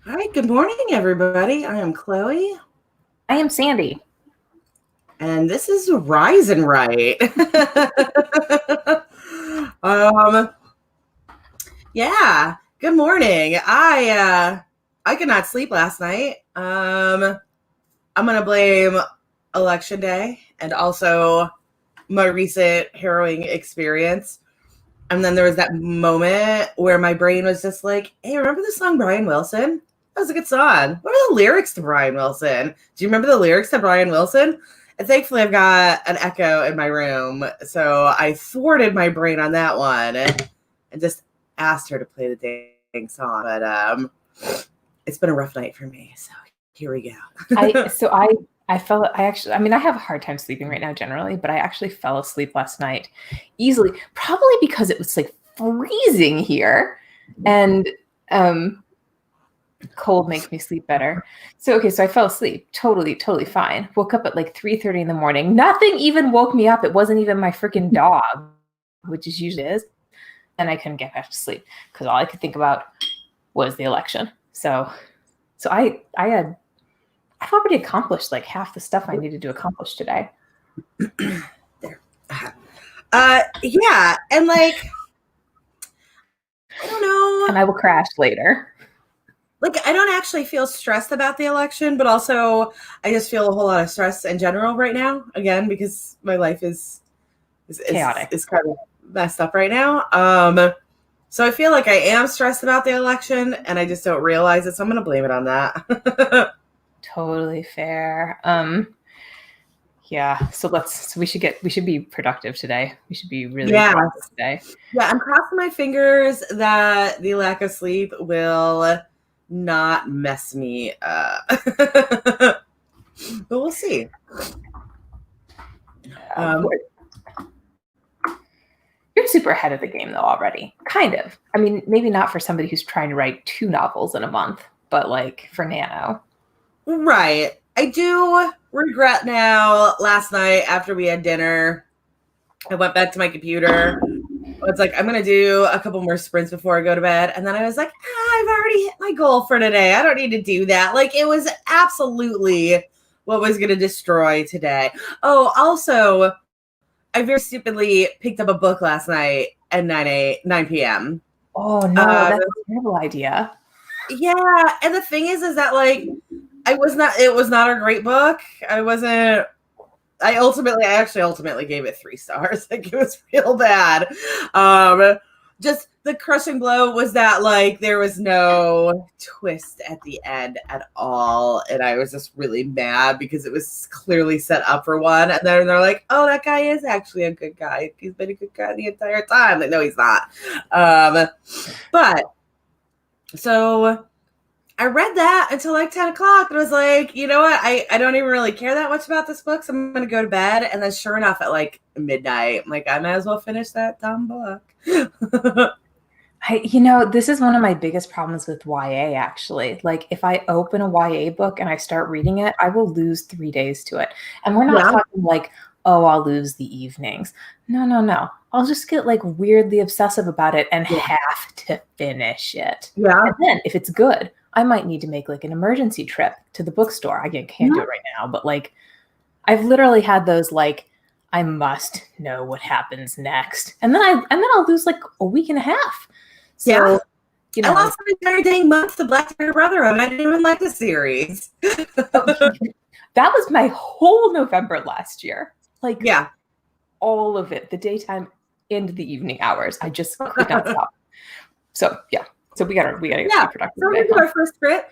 Hi, good morning, everybody. I am Chloe, I am Sandy. and this is Rise and Right. um, yeah. Good morning. I could not sleep last night. I'm gonna blame election day and also my recent harrowing experience. And then there was that moment where my brain was just like, "Hey, remember the song Brian Wilson? That was a good song. What are the lyrics to Brian Wilson? Do you remember the lyrics to Brian Wilson?" And thankfully, I've got an Echo in my room, so I thwarted my brain on that one and just asked her to play the dang song. But it's been a rough night for me, so here we I go. so I I fell I actually I mean I have a hard time sleeping right now generally, but I actually fell asleep last night easily, probably because it was like freezing here and um cold makes me sleep better. So I fell asleep totally fine. Woke up at like 3:30 in the morning. Nothing even woke me up. It wasn't even my freaking dog, which is usually is. And I couldn't get back to sleep because all I could think about was the election. So I've already accomplished like half the stuff I needed to accomplish today. There. Yeah, and like I don't know. And I will crash later. Like I don't actually feel stressed about the election, but also I just feel a whole lot of stress in general right now. Again, because my life Chaotic. is kind of messed up right now. So I feel like I am stressed about the election, and I just don't realize it. So I'm going to blame it on that. Totally fair. Yeah. So we should be productive today. We should be really Yeah, productive today. yeah. I'm crossing my fingers that the lack of sleep will not mess me up, but we'll see. Um, You're super ahead of the game though already. Kind of. I mean, maybe not for somebody who's trying to write 2 novels in a month, but like for Nano. Right. I do regret now. Last night after we had dinner, I went back to my computer. It's like I'm gonna do a couple more sprints before I go to bed, and then I was like, I've already hit my goal for today. I don't need to do that. Like it was absolutely what was gonna destroy today. Oh, also, I very stupidly picked up a book last night at 9 p.m. Oh no, Um, that's a terrible idea. yeah, and the thing is that like I was not. It was not a great book. I wasn't. I actually ultimately gave it 3 stars. Like it was real bad. Just the crushing blow was that like there was no twist at the end at all, and I was just really mad because it was clearly set up for one, and then they're like, "Oh, that guy is actually a good guy. He's been a good guy the entire time." Like, no, he's not. But so I read that until like 10 o'clock and was like, you know what? I don't even really care that much about this book, so I'm going to go to bed. And then sure enough, at like midnight, I'm like, I might as well finish that dumb book. This is one of my biggest problems with YA, actually. Like, if I open a YA book and I start reading it, I will lose 3 days to it. And we're not Yeah. talking like, oh, I'll lose the evenings. No. I'll just get like weirdly obsessive about it and Yeah. have to finish it. Yeah. And then if it's good, I might need to make like an emergency trip to the bookstore. I can't do Yeah. it right now, but like, I've literally had those like, I must know what happens next. And then I'll lose like a week and a half. Yeah. So, you I know, lost an entire dang month to Black Fairy Brotherhood. I didn't even like the series. oh, that was my whole November last year. Like Yeah. all of it, the daytime and the evening hours. I just could not stop. So yeah. So we gotta be Yeah. productive So we're today, going to do huh? our first sprint.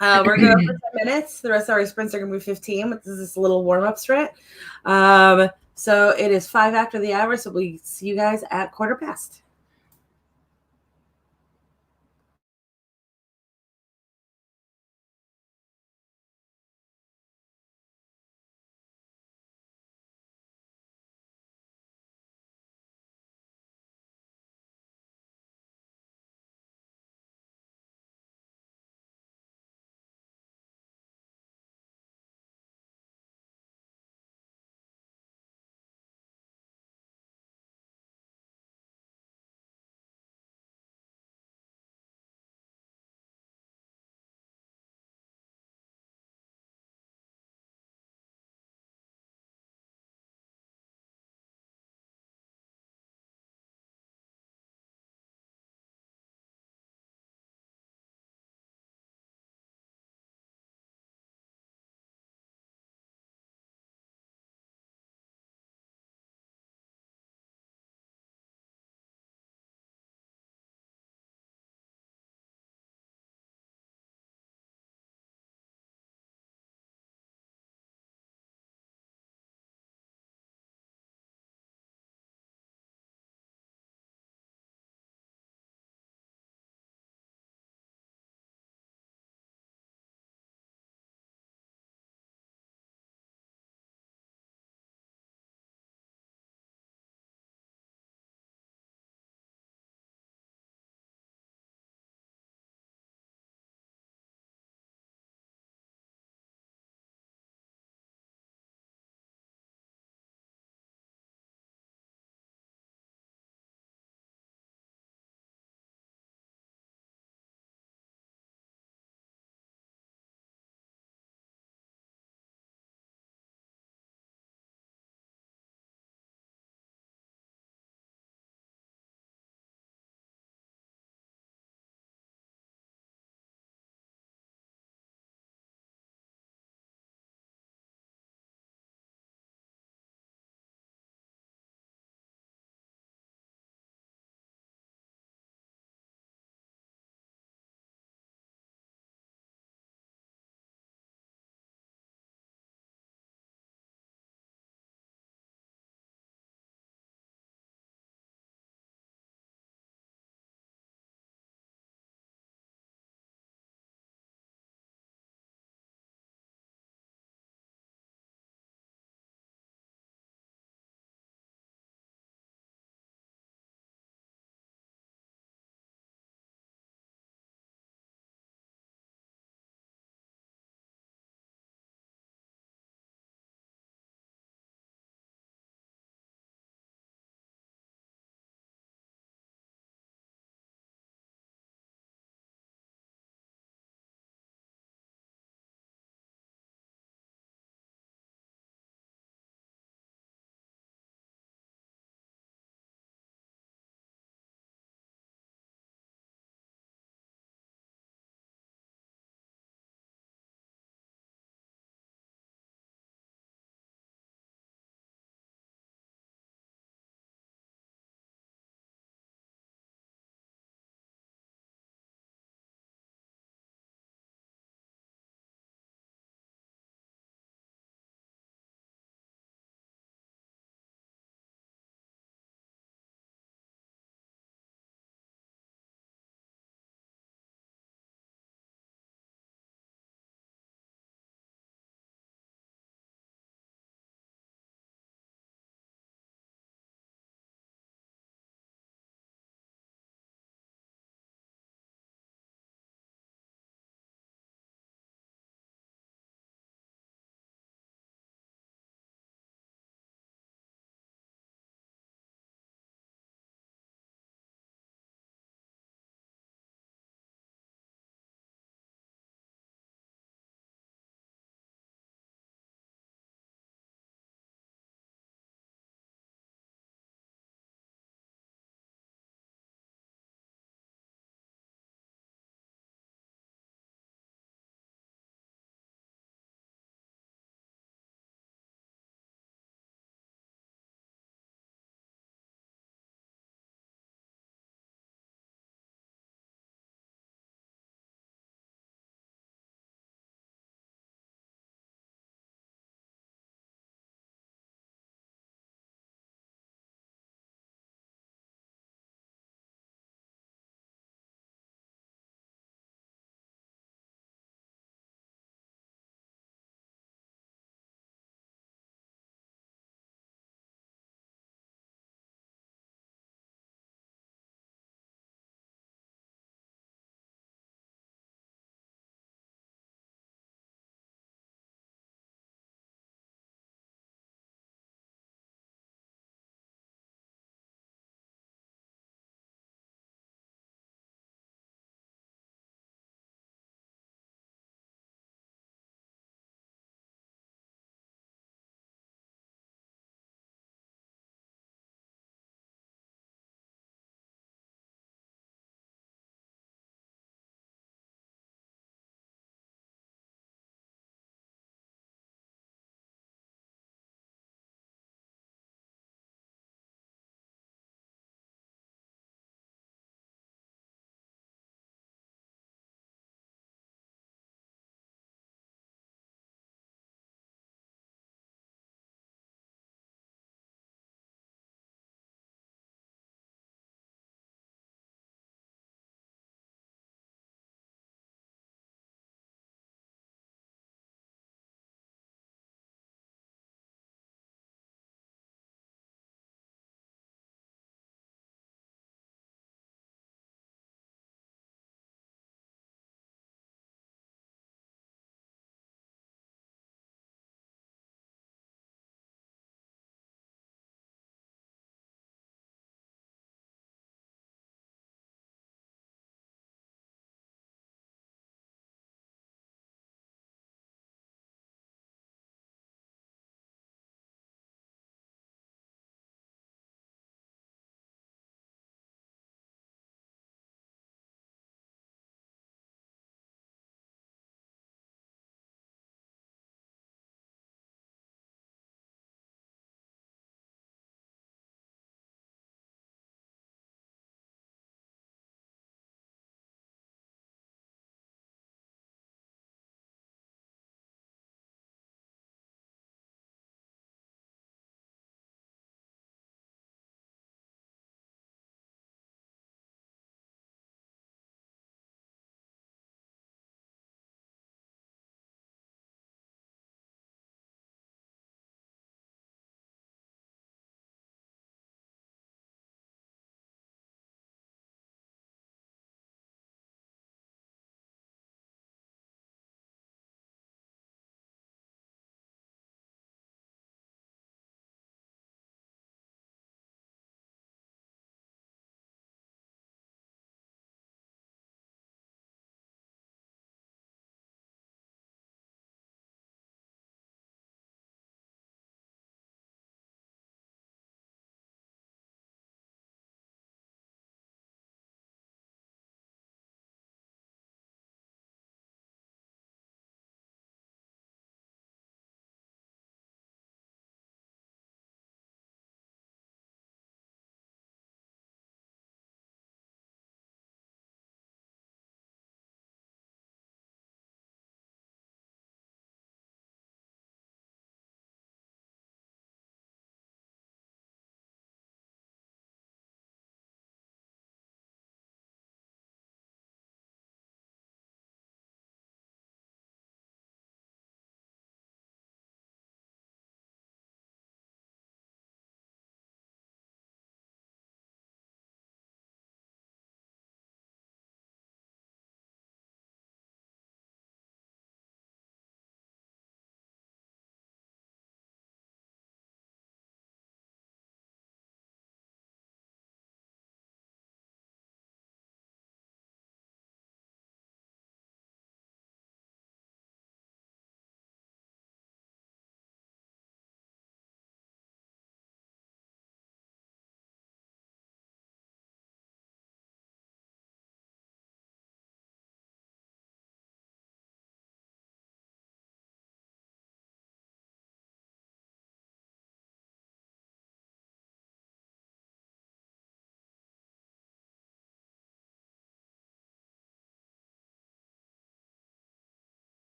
We're going to go for 10 minutes. The rest of our sprints are going to be 15. This is this little warm up sprint. So it is 5 after the hour. So we see you guys at 1:15.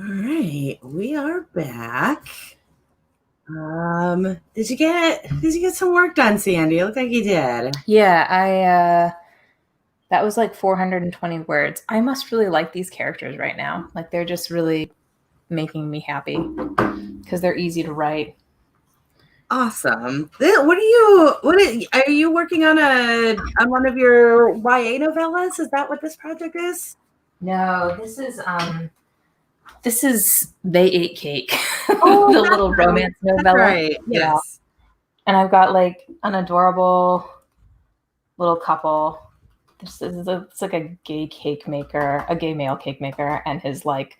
right, we are back. Did you get some work done, Sandy? It looked like you did. Yeah, that was like 420 words. I must really like these characters right now. Like they're just really making me happy because they're easy to write. Awesome. Are you working on one of your YA novellas? Is that what this project is? No, this is They Ate Cake. Oh, the little romance novella. Right. Yes. Yeah. And I've got like an adorable little couple. It's like a gay male cake maker, and his like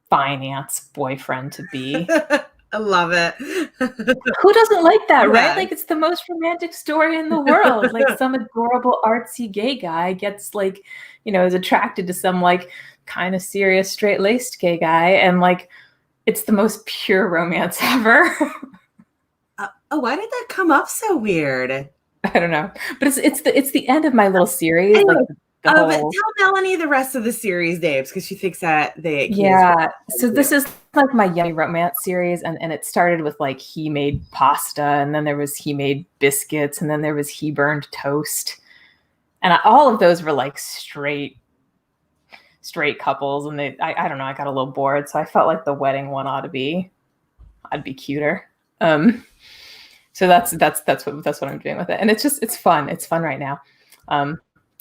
finance boyfriend to be. I love it. Who doesn't like that, right? Like it's the most romantic story in the world. Like some adorable artsy gay guy gets like, is attracted to some like kind of serious straight-laced gay guy, and like it's the most pure romance ever. Why did that come up so weird? I don't know, but it's the end of my little series. Anyway, like tell Melanie the rest of the series names because she thinks that they. Yeah, so this is like my yummy romance series, and it started with like he made pasta, and then there was he made biscuits, and then there was he burned toast, and all of those were like straight couples, and I don't know, I got a little bored, so I felt like the wedding one I'd be cuter. So that's what I'm doing with it, and it's fun. It's fun right now.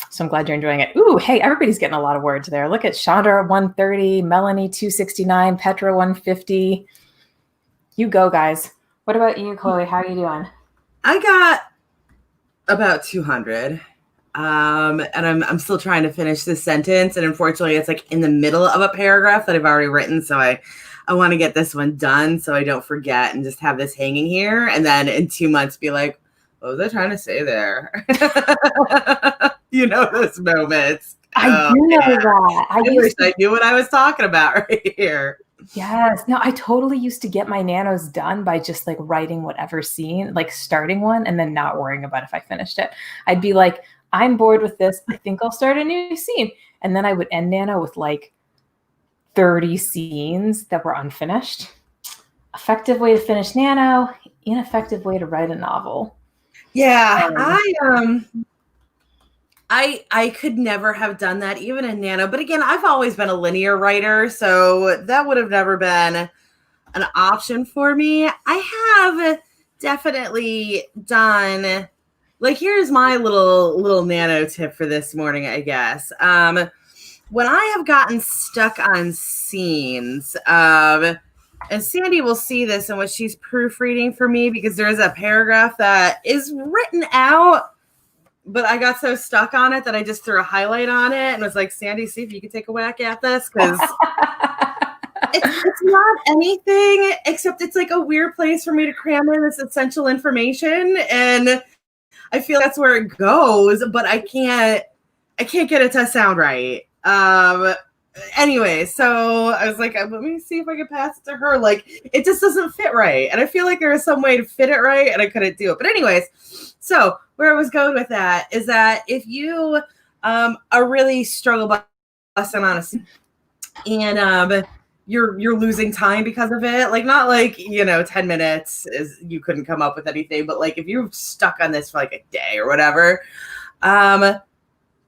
So I'm glad you're enjoying it. Ooh, hey, everybody's getting a lot of words there. Look at Chandra 130, Melanie 269, Petra 150. You go, guys. What about you, Chloe? How are you doing? I got about 200. And I'm still trying to finish this sentence, and unfortunately it's like in the middle of a paragraph that I've already written, so I want to get this one done so I don't forget and just have this hanging here, and then in 2 months be like, what was I trying to say there? Those moments. I do know that. I wish I knew what I was talking about right here. Yes. No, I totally used to get my nanos done by just like writing whatever scene, like starting one and then not worrying about if I finished it. I'd be like, I'm bored with this. I think I'll start a new scene. And then I would end nano with like 30 scenes that were unfinished. Effective way to finish nano, ineffective way to write a novel. Yeah, I could never have done that even in nano. But again, I've always been a linear writer, so that would have never been an option for me. I have definitely done, like, here's my little nano tip for this morning, I guess. When I have gotten stuck on scenes, and Sandy will see this in what she's proofreading for me, because there is a paragraph that is written out, but I got so stuck on it that I just threw a highlight on it and was like, Sandy, see if you can take a whack at this, because it's not anything except it's like a weird place for me to cram in this essential information, and I feel that's where it goes, but I can't get it to sound right. Anyway, so I was like, let me see if I can pass it to her. Like, it just doesn't fit right. And I feel like there was some way to fit it right, and I couldn't do it. But anyways, so where I was going with that is that if you are really struggle busting on a scene, and you're losing time because of it, like not like 10 minutes is you couldn't come up with anything, but like if you're stuck on this for like a day or whatever,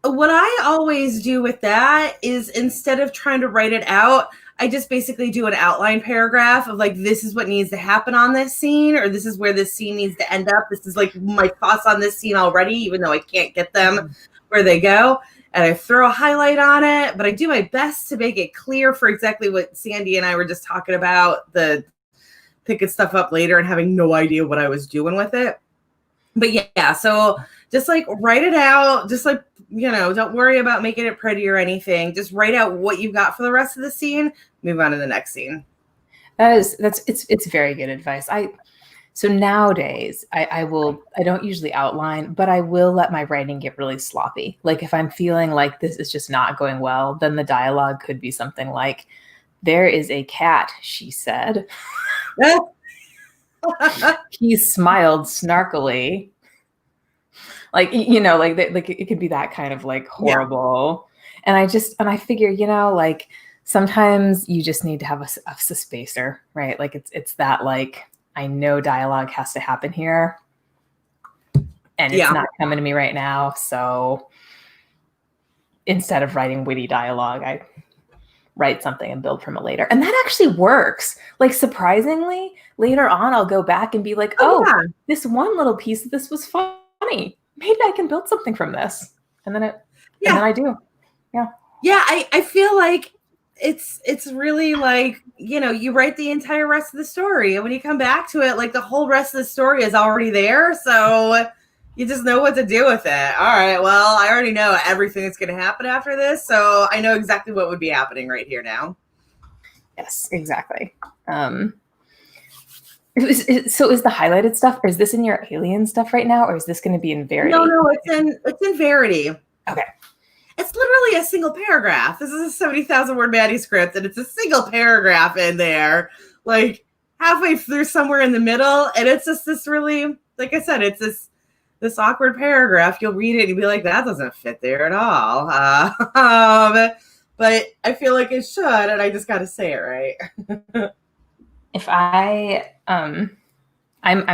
what I always do with that is, instead of trying to write it out, I just basically do an outline paragraph of like, this is what needs to happen on this scene, or this is where this scene needs to end up. This is like my thoughts on this scene already, even though I can't get them where they go. And I throw a highlight on it, but I do my best to make it clear for exactly what Sandy and I were just talking about, the picking stuff up later and having no idea what I was doing with it. But yeah, so just like write it out, just like, don't worry about making it pretty or anything. Just write out what you've got for the rest of the scene, move on to the next scene. It's very good advice. So nowadays I don't usually outline, but I will let my writing get really sloppy. Like if I'm feeling like this is just not going well, then the dialogue could be something like, there is a cat, she said. He smiled snarkily. Like, like it could be that kind of like horrible. Yeah. And I figure, like sometimes you just need to have a spacer, right? Like it's that like, I know dialogue has to happen here and it's not coming to me right now. So instead of writing witty dialogue, I write something and build from it later. And that actually works. Like surprisingly, later on, I'll go back and be like, this one little piece of this was funny. Maybe I can build something from this. And then and then I do. Yeah. Yeah. I feel like it's really like, you write the entire rest of the story. And when you come back to it, like the whole rest of the story is already there. So you just know what to do with it. All right. Well, I already know everything that's going to happen after this. So I know exactly what would be happening right here now. Yes, exactly. So is the highlighted stuff, or is this in your Alien stuff right now? Or is this going to be in Verity? No, it's in Verity. Okay. It's literally a single paragraph. This is a 70,000 word manuscript and it's a single paragraph in there, like halfway through somewhere in the middle. And it's just this really, like I said, it's this awkward paragraph. You'll read it and you'll be like, that doesn't fit there at all. But I feel like it should, and I just got to say it right. If I'm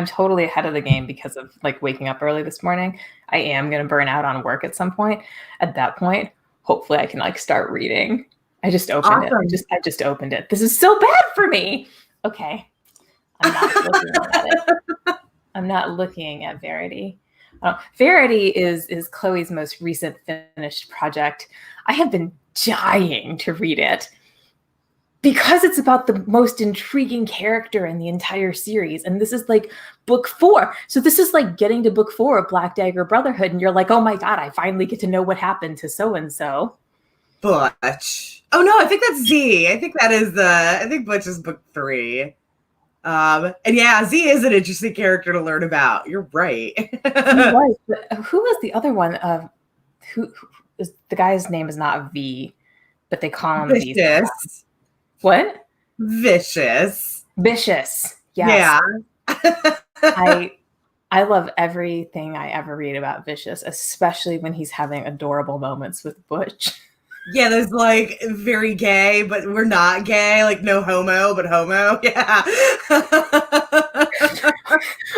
totally ahead of the game because of like waking up early this morning. I am going to burn out on work at some point. At that point, hopefully I can like start reading. I just opened it. I just opened it. This is so bad for me. Okay. I'm not looking at it. I'm not looking at Verity. Verity is Chloe's most recent finished project. I have been dying to read it because it's about the most intriguing character in the entire series. And this is like book 4. So this is like getting to book 4 of Black Dagger Brotherhood. And you're like, oh my God, I finally get to know what happened to so-and-so. Butch. Oh no, I think that's Z. I think Butch is book 3. And yeah, Z is an interesting character to learn about. You're right. Who was the other one? Who is the guy's name is not V, but they call him Vicious. What? Vicious. Yes. Yeah. I love everything I ever read about Vicious, especially when he's having adorable moments with Butch. Yeah, there's like very gay, but we're not gay. Like no homo, but homo. Yeah.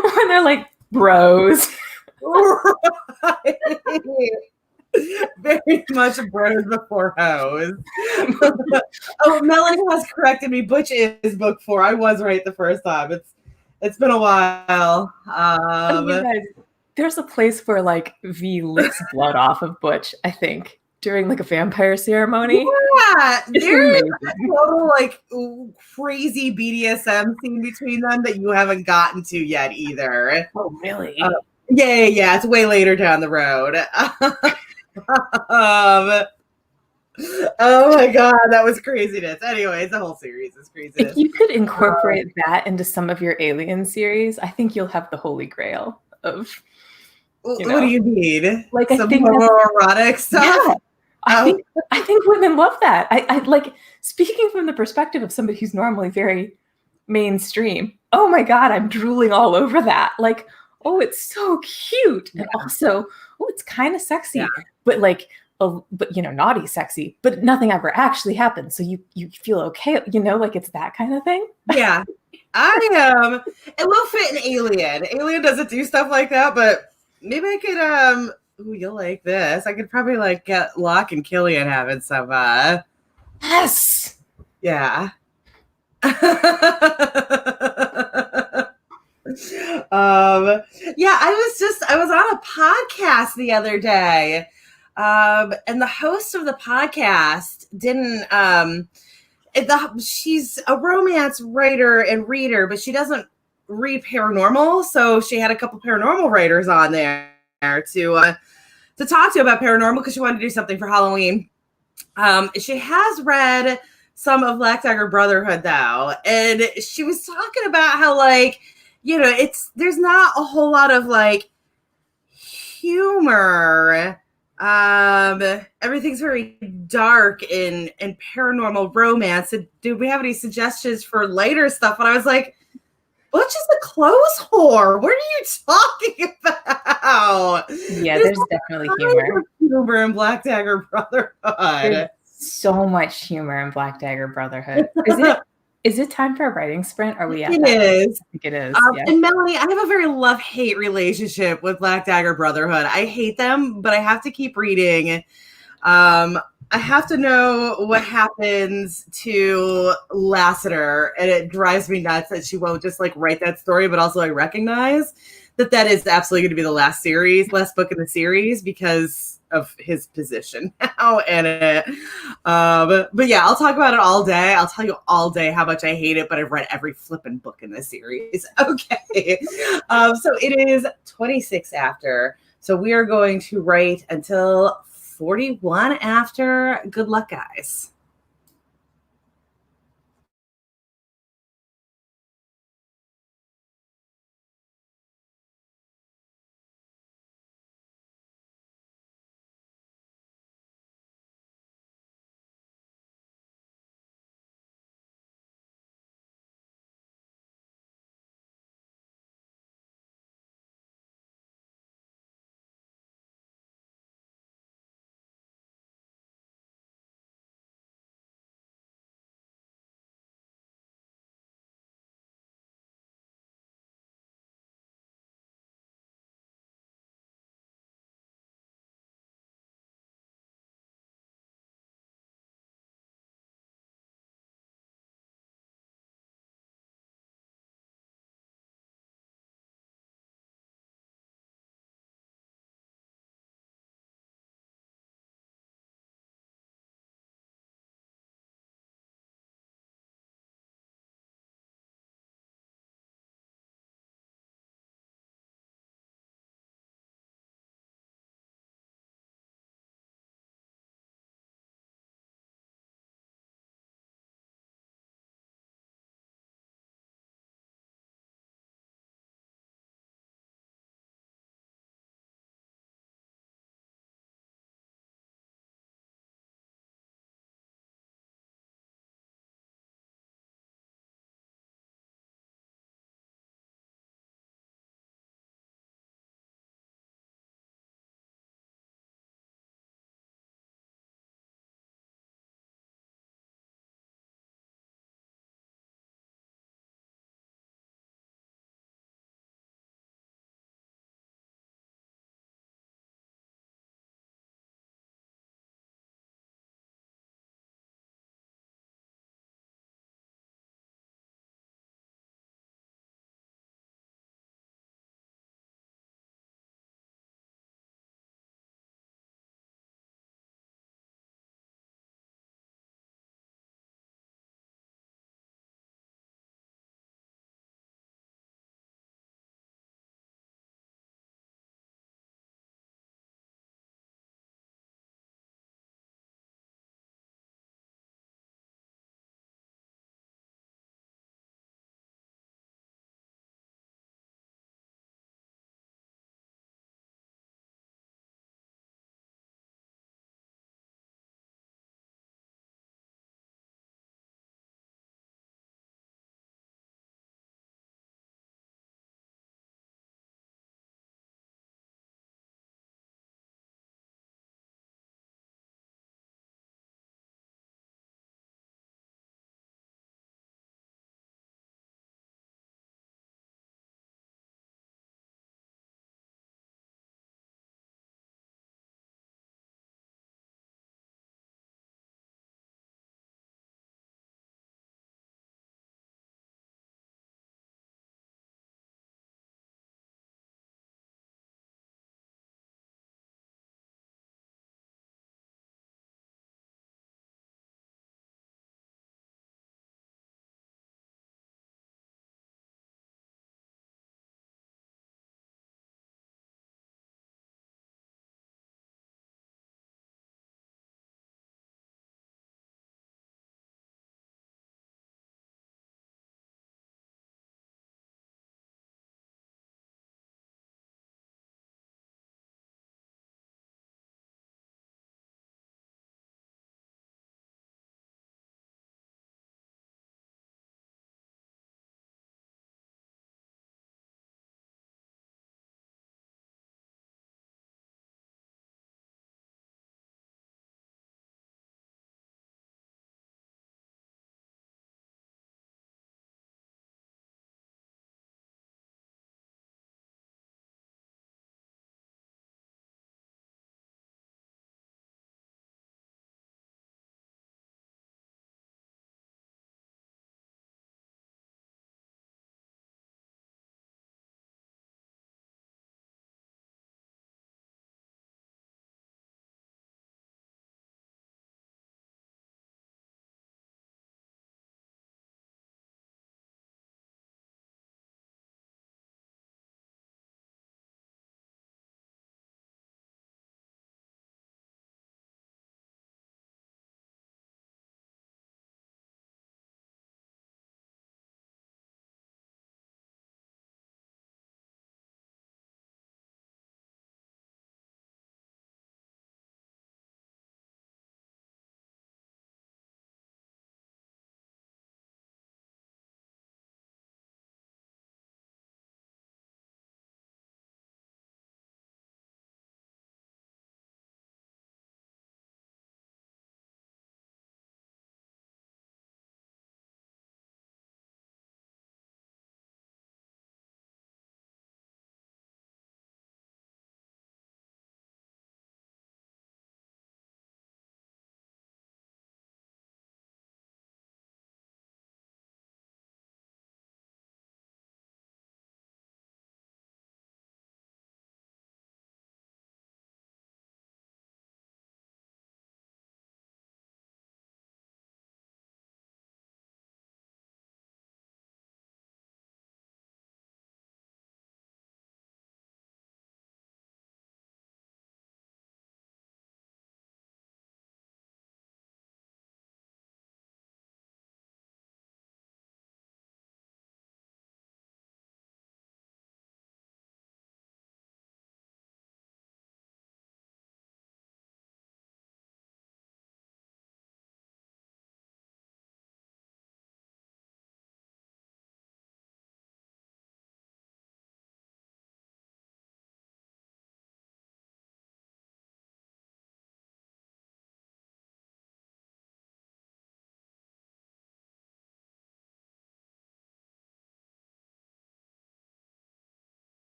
When they're like bros. Right. Very much bros before hoes. Oh, Melanie has corrected me. Butch is book 4. I was right the first time. It's been a while. You guys, there's a place where like V licks blood off of Butch, I think, during like a vampire ceremony. Yeah, there's a total like crazy BDSM scene between them that you haven't gotten to yet either. Oh, really? Yeah. It's way later down the road. Oh my God, that was craziness. Anyways, the whole series is craziness. If you could incorporate that into some of your Alien series, I think you'll have the holy grail of. What do you need? Like some erotic stuff? Yeah. I think women love that. I like speaking from the perspective of somebody who's normally very mainstream. Oh my God, I'm drooling all over that. Like, oh, it's so cute. And also, oh, it's kind of sexy, but like, but naughty sexy, but nothing ever actually happens. So you feel okay, like it's that kind of thing. Yeah. It will fit in Alien. Alien doesn't do stuff like that, but maybe I could, ooh, you'll like this. I could probably like get Locke and Killian having some, yes. Yeah. I was on a podcast the other day, and the host of the podcast didn't, she's a romance writer and reader, but she doesn't read paranormal. So she had a couple paranormal writers on there to talk to about paranormal because she wanted to do something for Halloween. She has read some of Black Dagger Brotherhood though, and she was talking about how like, there's not a whole lot of like humor. Everything's very dark in paranormal romance. Do we have any suggestions for lighter stuff? And I was like, Butch is a clothes whore. What are you talking about? Yeah, there's definitely humor. Humor in Black Dagger Brotherhood. There's so much humor in Black Dagger Brotherhood. Is it time for a writing sprint? Are we at It that? is. I think it is. Yeah. And Melanie, I have a very love-hate relationship with Black Dagger Brotherhood. I hate them, but I have to keep reading. I have to know what happens to Lassiter, and it drives me nuts that she won't just like write that story, but also I recognize that is absolutely going to be the last book in the series because of his position now in it. But yeah, I'll talk about it all day. I'll tell you all day how much I hate it, but I've read every flippin' book in this series. Okay. So it is 26 after. So we are going to write until 41 after. Good luck, guys.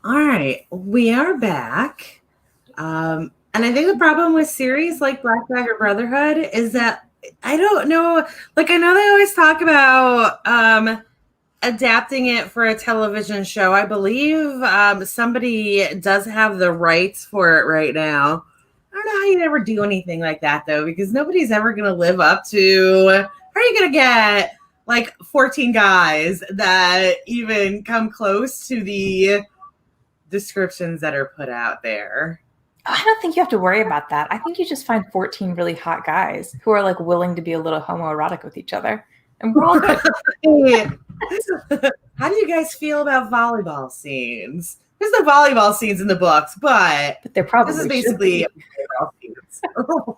All right, we are back. And I think the problem with series like Black Dagger Brotherhood is that I don't know. Like, I know they always talk about adapting it for a television show. I believe somebody does have the rights for it right now. I don't know how you'd ever do anything like that, though, because nobody's ever going to live up to. How are you going to get like 14 guys that even come close to the descriptions that are put out there? I don't think you have to worry about that. I think you just find 14 really hot guys who are like willing to be a little homoerotic with each other. And we're all good. How do you guys feel about volleyball scenes? There's the volleyball scenes in the books, but they're probably this is basically volleyball scenes,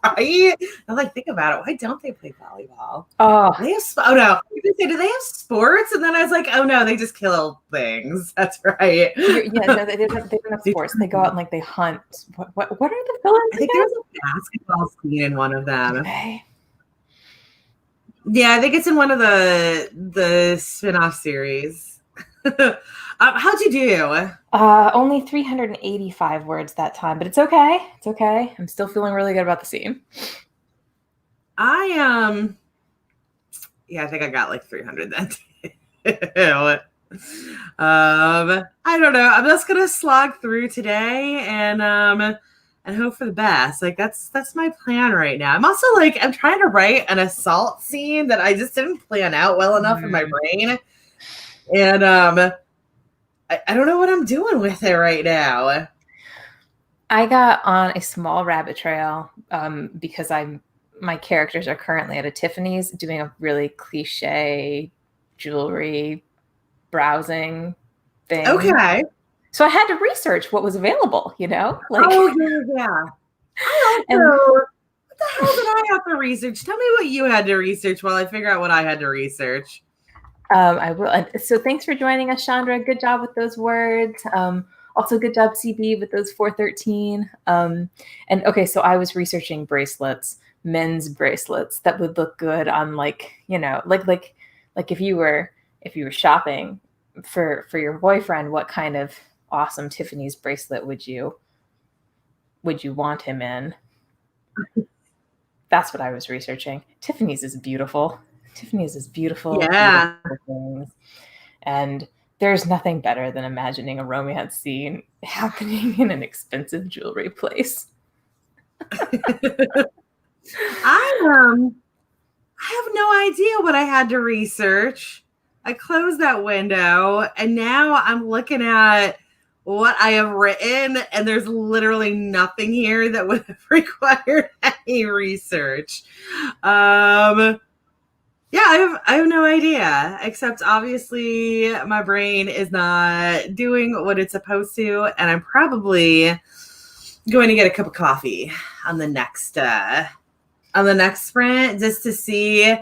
right? I'm like, think about it. Why don't they play volleyball? Oh, They have oh no, do they have sports? And then I was like, oh no, they just kill things. That's right. yeah, no, they don't have sports. They go out and like they hunt. What are the villains? I think again? there's a basketball scene in one of them. Okay. Yeah, I think it's in one of the spin-off series. How'd you do? Only 385 words that time, but it's okay. It's okay. I'm still feeling really good about the scene. I think I got like 300 then. I don't know. I'm just gonna slog through today and hope for the best. Like that's my plan right now. I'm also like I'm trying to write an assault scene that I just didn't plan out well enough in my brain. And I don't know what I'm doing with it right now. I got on a small rabbit trail because my characters are currently at a Tiffany's doing a really cliche jewelry browsing thing. Okay. So I had to research what was available, you know? Like, oh, yeah. I also, what the hell did I have to research? Tell me what you had to research while I figure out what I had to research. I will. And so thanks for joining us, Chandra. Good job with those words. Also, good job, CB, with those 413. And okay, so I was researching bracelets, men's bracelets that would look good on like, you know, like if you were shopping for your boyfriend, what kind of awesome Tiffany's bracelet would you want him in? That's what I was researching. Tiffany's is beautiful. Tiffany's is beautiful. Yeah. Beautiful things. And there's nothing better than imagining a romance scene happening in an expensive jewelry place. I have no idea what I had to research. I closed that window and now I'm looking at what I have written and there's literally nothing here that would have required any research. Yeah, I have no idea, except obviously my brain is not doing what it's supposed to, and I'm probably going to get a cup of coffee on the next sprint just to see.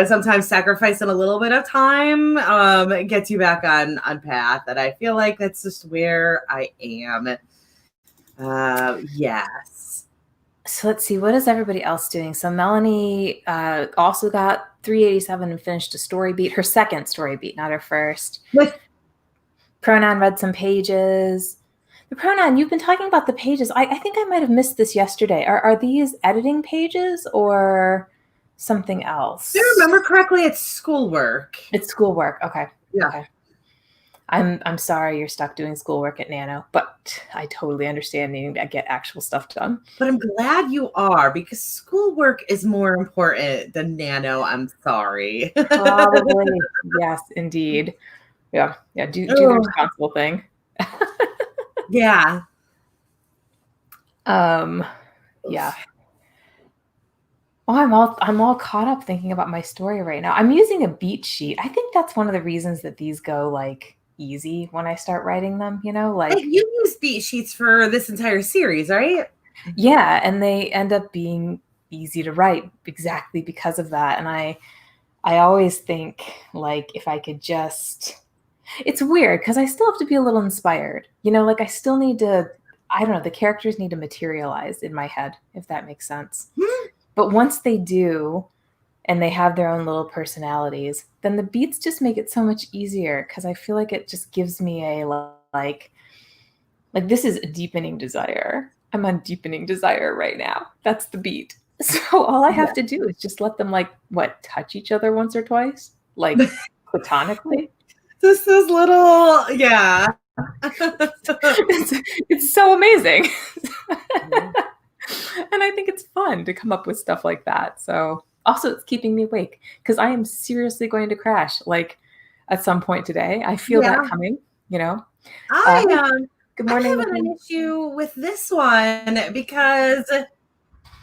Sometimes sacrificing a little bit of time gets you back on path, and I feel like that's just where I am. Yes. So let's see, what is everybody else doing? So Melanie also got 387 and finished a story beat, her second story beat, not her first. Pronoun read some pages. The Pronoun, you've been talking about the pages. I think I might have missed this yesterday. Are these editing pages or something else? Do you remember correctly? It's schoolwork. It's schoolwork. Okay. Yeah. Okay. I'm sorry you're stuck doing schoolwork at Nano, but I totally understand needing to get actual stuff done. But I'm glad you are, because schoolwork is more important than Nano. I'm sorry. Probably. Yes, indeed. Yeah. Do the responsible thing. Yeah. Yeah. Oh, I'm all caught up thinking about my story right now. I'm using a beat sheet. I think that's one of the reasons that these go like easy when I start writing them, you know, like you use beat sheets for this entire series, right? Yeah, and they end up being easy to write exactly because of that. And I always think like if I could just, it's weird because I still have to be a little inspired, you know, like I still need to, I don't know, the characters need to materialize in my head, if that makes sense. But once they do, and they have their own little personalities, then the beats just make it so much easier because I feel like it just gives me a like, Like this is a deepening desire. I'm on deepening desire right now. That's the beat. So all I have to do is just let them like what touch each other once or twice, like platonically. Just those little, yeah. It's so amazing. And I think it's fun to come up with stuff like that. So also it's keeping me awake because I am seriously going to crash like at some point today. I feel that Yeah. coming, you know. I Hey, good I'm morning. having an issue with this one because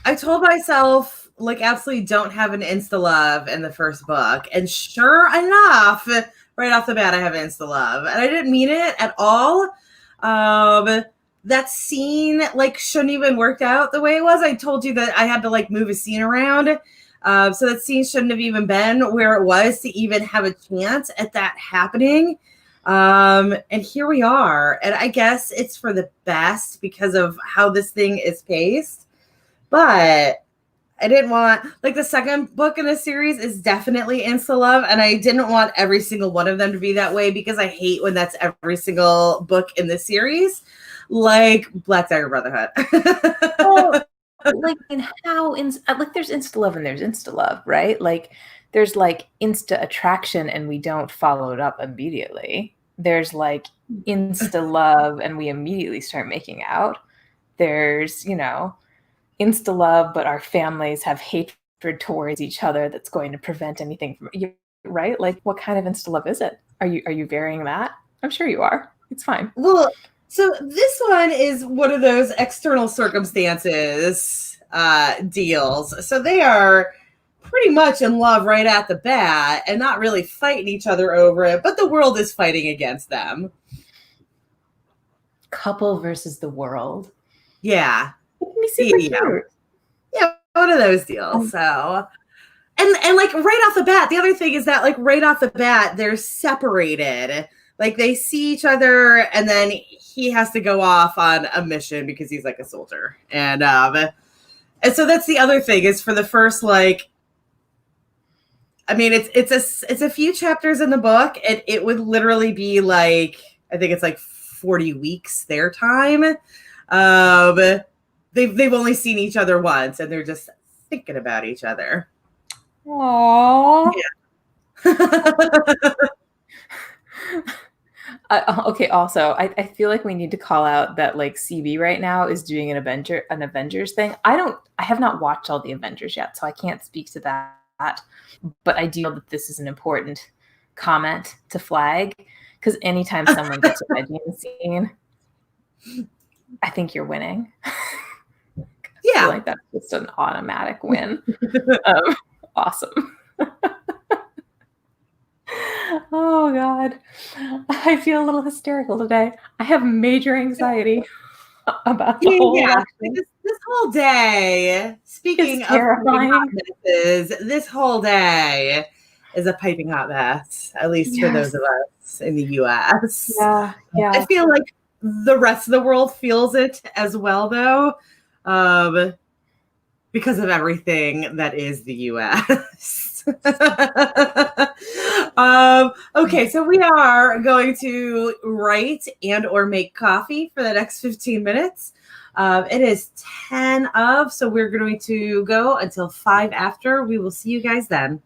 I told myself like absolutely don't have an insta love in the first book, and sure enough, right off the bat I have insta love, and I didn't mean it at all. That scene like shouldn't even worked out the way it was. I told you that I had to like move a scene around. So that scene shouldn't have even been where it was to even have a chance at that happening. And here we are. And I guess it's for the best because of how this thing is paced. But I didn't want like the second book in the series is definitely insta love, and I didn't want every single one of them to be that way because I hate when that's every single book in the series, like Black Dagger Brotherhood. Well, like in how in like there's insta love and there's insta love, right? Like there's like insta attraction and we don't follow it up immediately. There's like insta love and we immediately start making out. There's, you know, insta love, but our families have hatred towards each other that's going to prevent anything from you, right? Like what kind of insta love is it? Are you varying that? I'm sure you are. It's fine. Well, so this one is one of those external circumstances deals. So they are pretty much in love right at the bat and not really fighting each other over it, but the world is fighting against them. Couple versus the world. Yeah. It can be super cute. Yeah, one of those deals. So and like right off the bat, the other thing is that like right off the bat, they're separated. Like they see each other and then he has to go off on a mission because he's like a soldier. And so that's the other thing is for the first like I mean it's a few chapters in the book. It would literally be like I think it's like 40 weeks their time. They've only seen each other once and they're just thinking about each other. Aww. Yeah. Okay. Also, I feel like we need to call out that like CB right now is doing an Avengers thing. I have not watched all the Avengers yet, so I can't speak to that. But I do know that this is an important comment to flag because anytime someone gets a veggie in the scene, I think you're winning. Yeah. I feel like that's just an automatic win. Awesome. Oh God. I feel a little hysterical today. I have major anxiety about the whole this whole day, speaking of terrifying. this whole day is a piping hot mess, at least for those of us in the US. Yeah. I feel like the rest of the world feels it as well though. Because of everything that is the US. Okay, so we are going to write and or make coffee for the next 15 minutes. It is 10 of, so we're going to go until 5 after. We will see you guys then.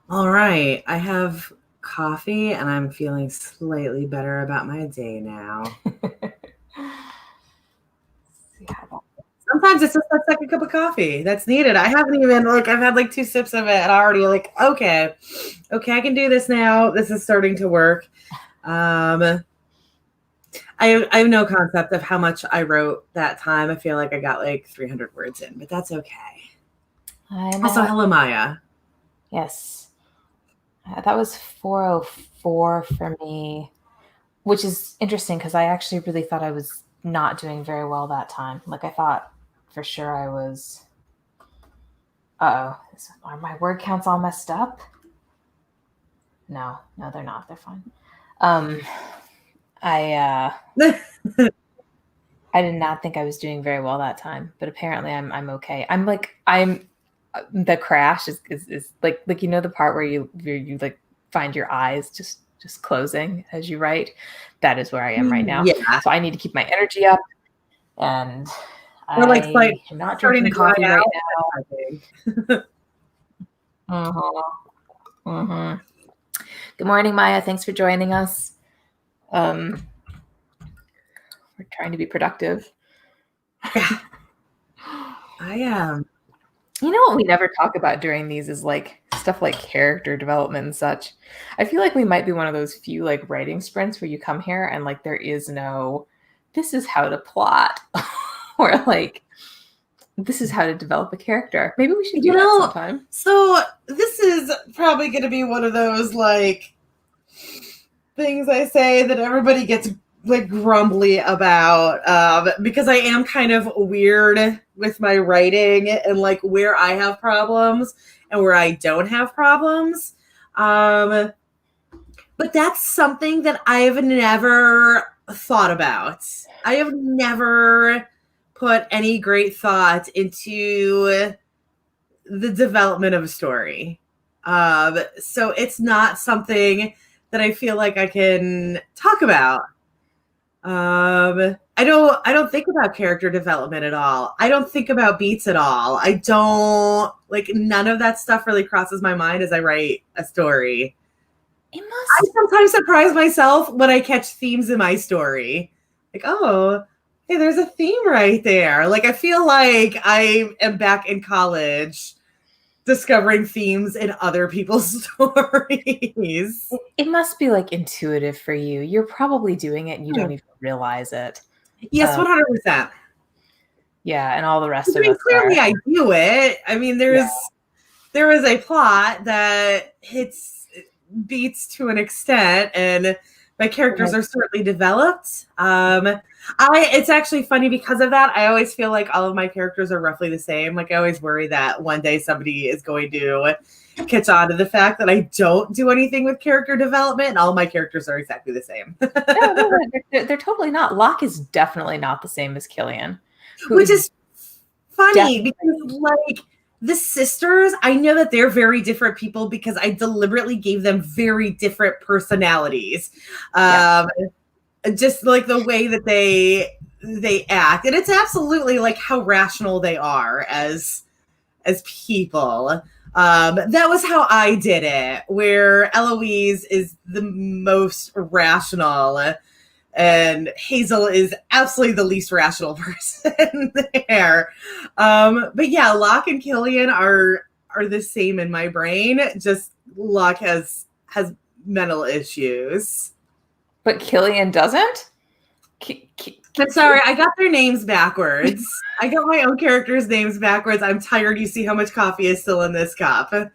All right. I have coffee and I'm feeling slightly better about my day now. Sometimes it's just that second cup of coffee that's needed. I haven't even I've had like 2 sips of it and I already okay, I can do this now. This is starting to work. I have no concept of how much I wrote that time. I feel like I got like 300 words in, but that's okay. Also, hello, Maya. Yes. That was 404 for me, which is interesting because I actually really thought I was not doing very well that time. Like I thought for sure I was. Are my word counts all messed up? No, they're not. They're fine. I did not think I was doing very well that time, but apparently I'm okay. The crash is like the part where you like find your eyes just closing as you write. That is where I am right now. Yeah. So I need to keep my energy up, and We're like I'm not drinking coffee right now. Good morning, Maya. Thanks for joining us. We're trying to be productive. Yeah. I am. You know what we never talk about during these is like stuff like character development and such. I feel like we might be one of those few like writing sprints where you come here and like there is no, this is how to plot, or like this is how to develop a character. Maybe we should do that sometime. So this is probably going to be one of those like things I say that everybody gets like grumbly about, because I am kind of weird with my writing and like where I have problems and where I don't have problems. But that's something that I've never thought about. I have never put any great thought into the development of a story. So it's not something that I feel like I can talk about. I don't think about character development at all. I don't think about beats at all. I don't like none of that stuff really crosses my mind as I write a story. I sometimes surprise myself when I catch themes in my story. Like, oh, hey, there's a theme right there. Like I feel like I am back in college discovering themes in other people's stories. It must be like intuitive for you. You're probably doing it and you don't even realize it. Yes, 100%. Yeah, and all the rest of us. Clearly, I do it. I mean, there is a plot that beats to an extent, and my characters are certainly developed. It's actually funny because of that. I always feel like all of my characters are roughly the same. Like I always worry that one day somebody is going to catch on to the fact that I don't do anything with character development and all my characters are exactly the same. No, they're totally not. Locke is definitely not the same as Killian. Which is funny because like the sisters, I know that they're very different people because I deliberately gave them very different personalities. Just like the way that they act. And it's absolutely like how rational they are as people. That was how I did it, where Eloise is the most rational and Hazel is absolutely the least rational person there. But yeah, Locke and Killian are the same in my brain. Just Locke has mental issues. But Killian doesn't? I'm sorry, I got their names backwards. I got my own characters' names backwards. I'm tired. You see how much coffee is still in this cup. Okay,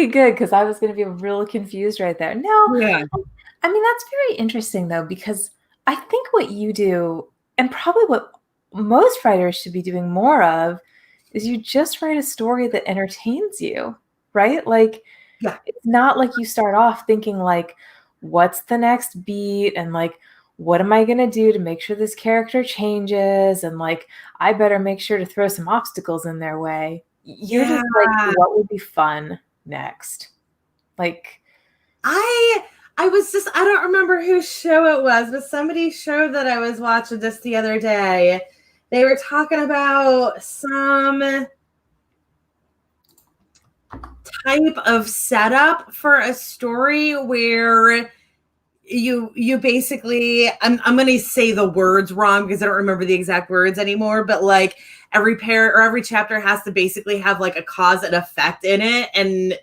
good, because I was going to be real confused right there. No, yeah. I mean, that's very interesting, though, because I think what you do, and probably what most writers should be doing more of, is you just write a story that entertains you, right? Like, it's not like you start off thinking, like, what's the next beat? And, like, what am I going to do to make sure this character changes? And, like, I better make sure to throw some obstacles in their way. You're just like, what would be fun next? Like, I don't remember whose show it was, but somebody's show that I was watching just the other day. They were talking about some type of setup for a story where you basically, I'm going to say the words wrong because I don't remember the exact words anymore, but like every pair or every chapter has to basically have like a cause and effect in it, and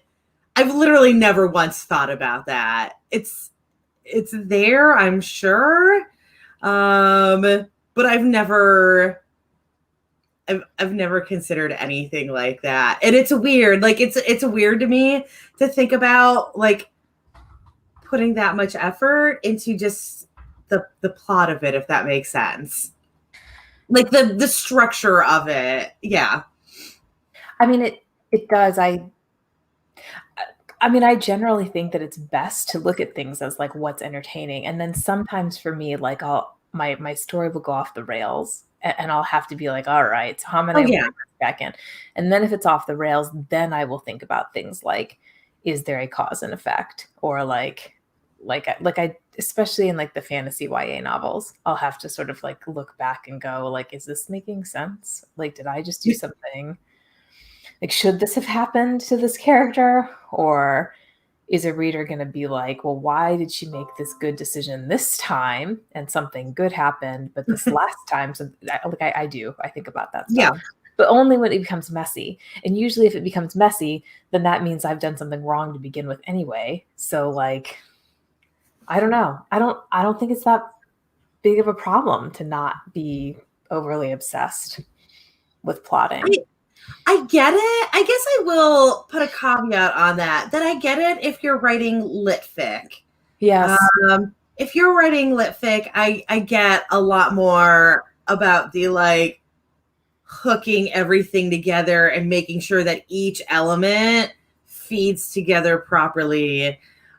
I've literally never once thought about that. It's there, I'm sure. But I've never considered anything like that. And it's weird. Like it's weird to me to think about like putting that much effort into just the plot of it, if that makes sense. Like the structure of it. Yeah. I mean, it does. I mean, I generally think that it's best to look at things as like what's entertaining, and then sometimes for me, like my story will go off the rails, and I'll have to be like, all right, so how am I Oh going to yeah. bring this back in? And then if it's off the rails, then I will think about things like, is there a cause and effect, or like I especially in like the fantasy YA novels, I'll have to sort of like look back and go like, is this making sense? Like, did I just do something? Like, should this have happened to this character? Or is a reader going to be like, well, why did she make this good decision this time and something good happened, but this last time? So, I do. I think about that stuff. Yeah. But only when it becomes messy. And usually, if it becomes messy, then that means I've done something wrong to begin with anyway. So, like, I don't know. I don't think it's that big of a problem to not be overly obsessed with plotting. I get it. I guess I will put a caveat on that. That I get it if you're writing lit fic. Yes. If you're writing lit fic, I get a lot more about the like hooking everything together and making sure that each element feeds together properly.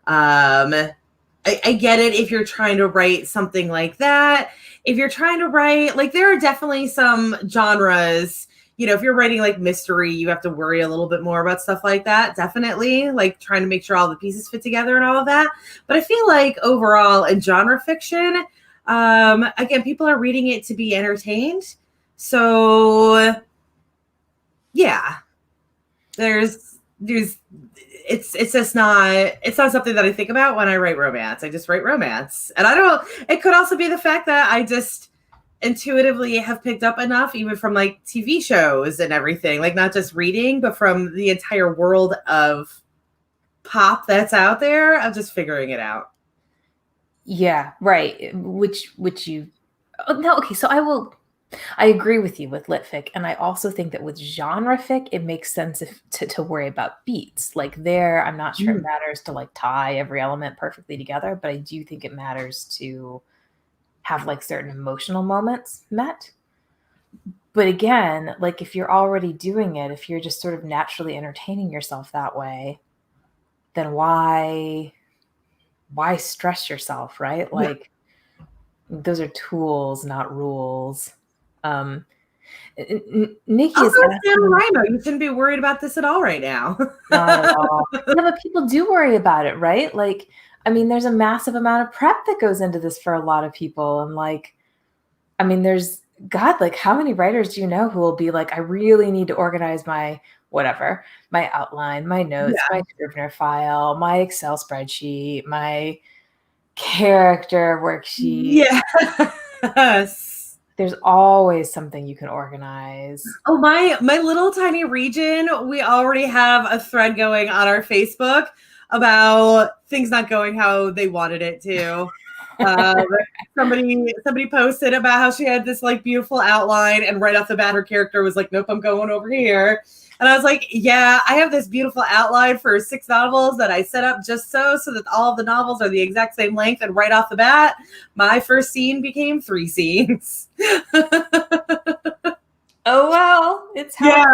I get it if you're trying to write something like that. If you're trying to write, like, there are definitely some genres, you know, if you're writing like mystery, you have to worry a little bit more about stuff like that. Definitely, like trying to make sure all the pieces fit together and all of that. But I feel like overall in genre fiction, again, people are reading it to be entertained. So yeah, there's it's just not, it's not something that I think about when I write romance. I just write romance. And I don't, it could also be the fact that I just intuitively have picked up enough, even from like TV shows and everything, like not just reading, but from the entire world of pop that's out there. I'm just figuring it out. Yeah, right. Which you oh, no, okay, so I agree with you with lit fic, and I also think that with genre fic, it makes sense to worry about beats. Like there, I'm not sure it Mm. matters to like tie every element perfectly together, but I do think it matters to have like certain emotional moments met. But again, like if you're already doing it, if you're just sort of naturally entertaining yourself that way, then why stress yourself, right? Yeah. Like those are tools, not rules. Um, Nikki is Also, it's asking, NaNoWriMo. You shouldn't be worried about this at all right now. not at all. Yeah, but people do worry about it, right? Like, I mean, there's a massive amount of prep that goes into this for a lot of people. And like, I mean, there's God, like how many writers do you know who will be like, I really need to organize my whatever, my outline, my notes, Yeah. my Scrivener file, my Excel spreadsheet, my character worksheet. Yes. There's always something you can organize. Oh, my little tiny region, we already have a thread going on our Facebook about things not going how they wanted it to. Um, somebody posted about how she had this like beautiful outline, and right off the bat, her character was like, "Nope, I'm going over here." And I was like, "Yeah, I have this beautiful outline for 6 novels that I set up just so that all of the novels are the exact same length." And right off the bat, my first scene became 3 scenes. Oh well, it's how Yeah,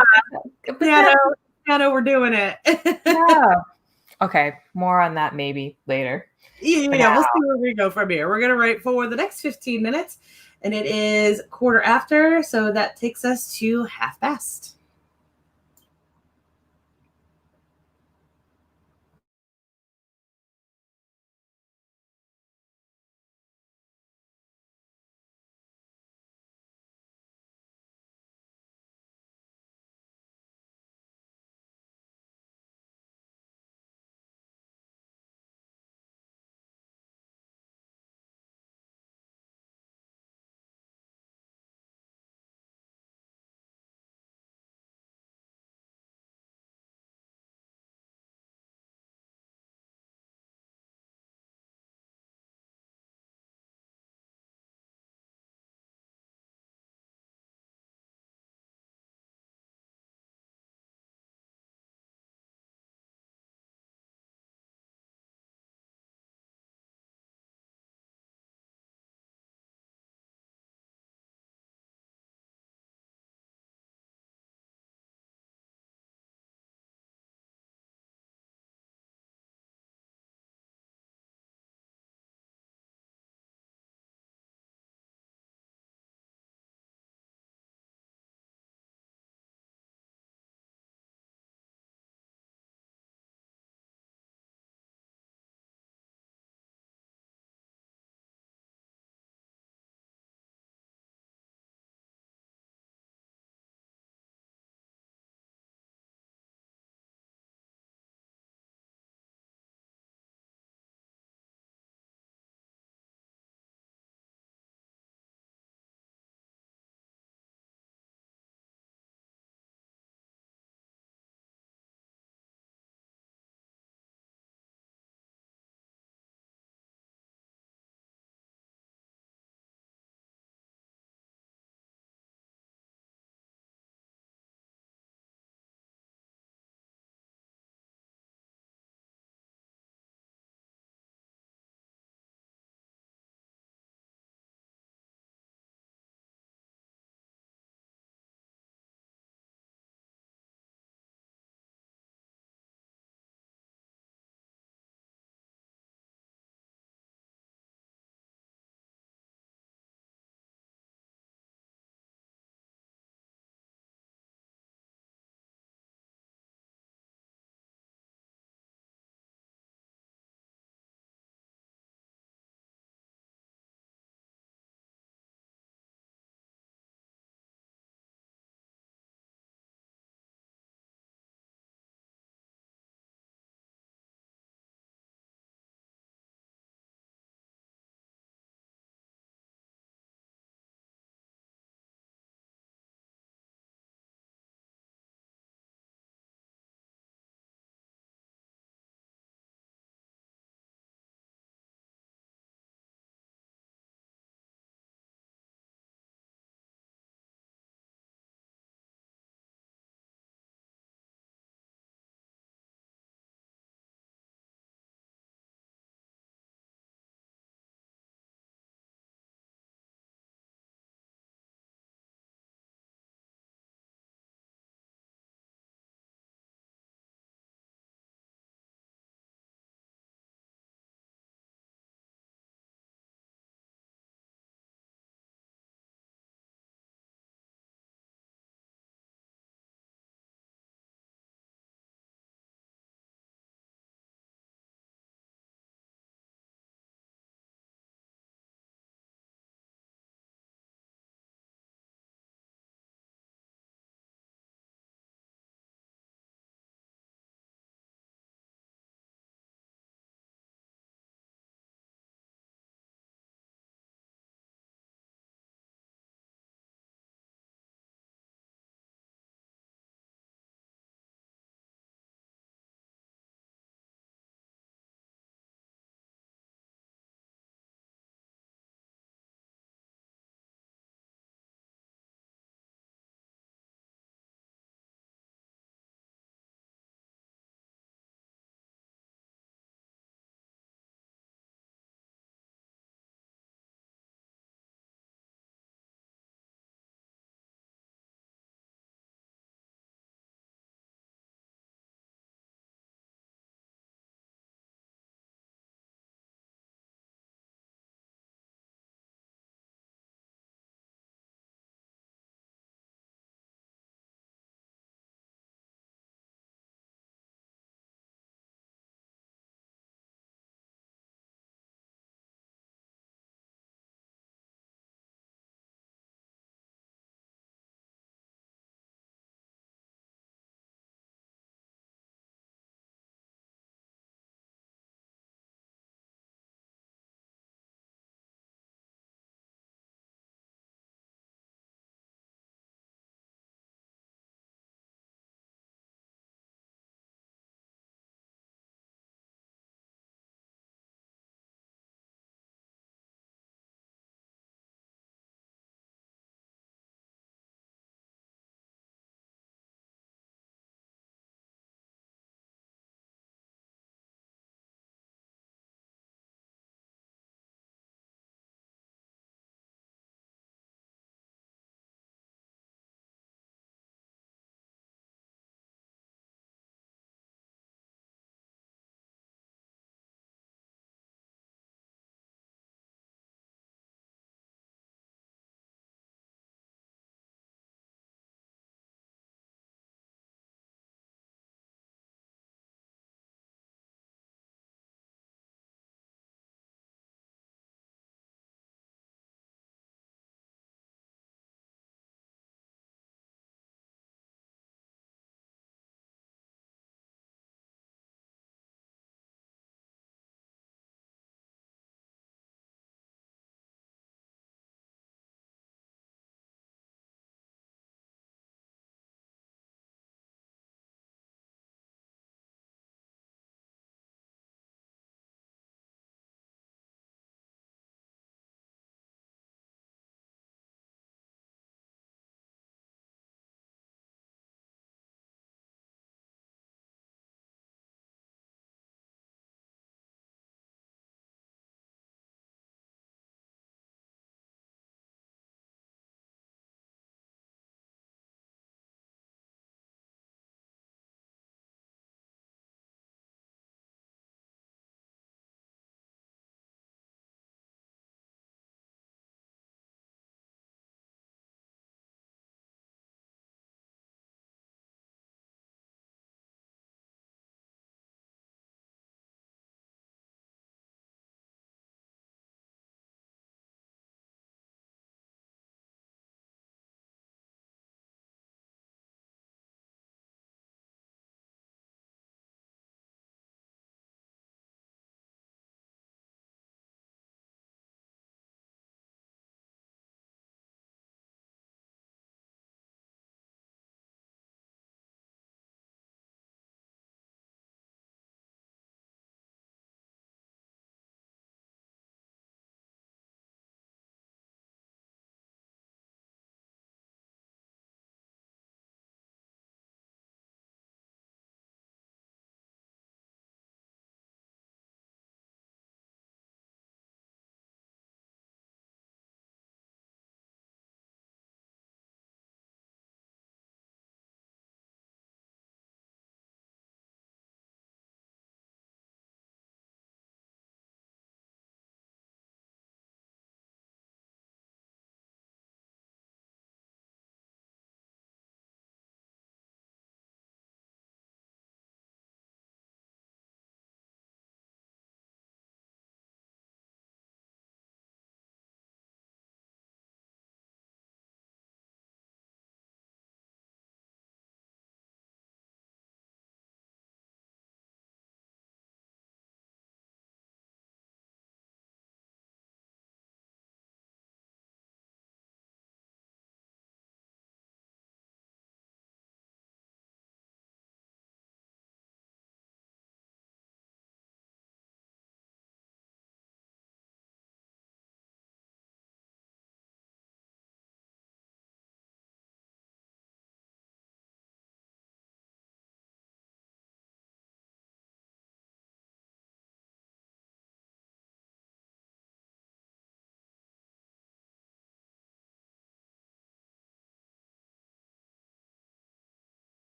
but piano, that piano, we're doing it. yeah. Okay, more on that maybe later. For Yeah, now. we'll see where we go from here. We're gonna write for the next 15 minutes, and it is quarter after, so that takes us to half past.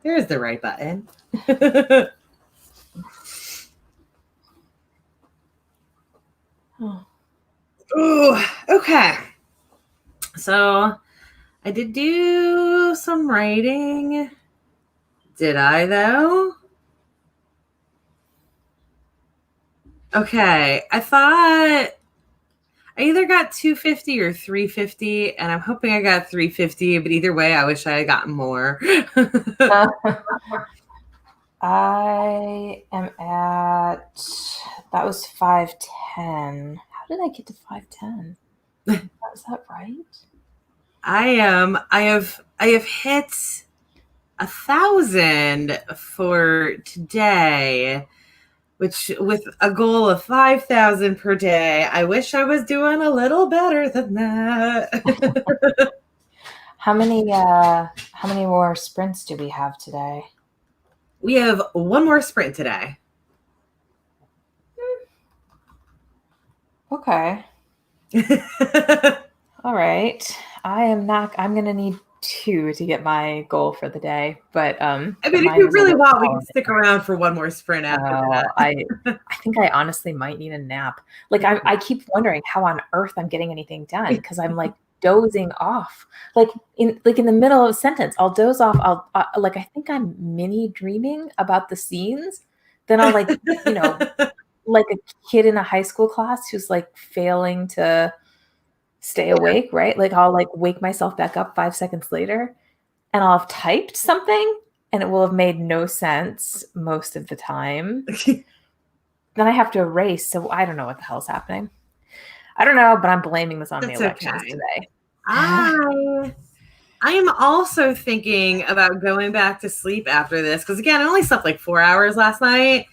There's the right button. Ooh, okay. So I did do some writing. Did I though? Okay. I thought I either got 250 or 350, and I'm hoping I got 350, but either way, I wish I had gotten more. I am at, that was 510. How did I get to 510? Is that right? I have hit 1,000 for today, which with a goal of 5,000 per day. I wish I was doing a little better than that. How many more sprints do we have today? We have one more sprint today. Okay. All right. I'm going to need 2 to get my goal for the day, but I mean, if you really want, we can stick around for one more sprint after that. I think I honestly might need a nap. Like I keep wondering how on earth I'm getting anything done, because I'm like dozing off, like in the middle of a sentence. I'll doze off. I'll like, I think I'm mini dreaming about the scenes. Then I'll like, like a kid in a high school class who's like failing to stay awake, right? Like I'll like wake myself back up 5 seconds later, and I'll have typed something and it will have made no sense most of the time. Then I have to erase. So I don't know what the hell's happening. I don't know, but I'm blaming this on the elections today. I am also thinking about going back to sleep after this, because again, I only slept like 4 hours last night.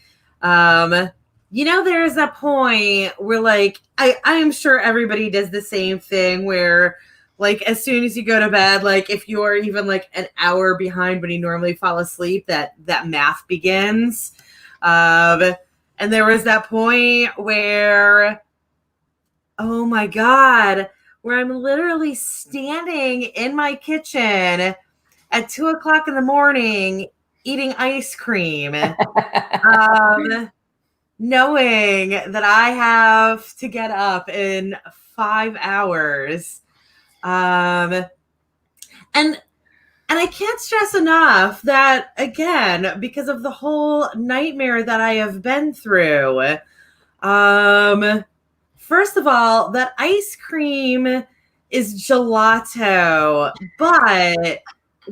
There's that point where like I am sure everybody does the same thing where like as soon as you go to bed, like if you're even like an hour behind when you normally fall asleep, that math begins. And there was that point where, oh my God, where I'm literally standing in my kitchen at 2:00 in the morning eating ice cream. Knowing that I have to get up in 5 hours. And I can't stress enough that, again, because of the whole nightmare that I have been through, first of all, that ice cream is gelato, but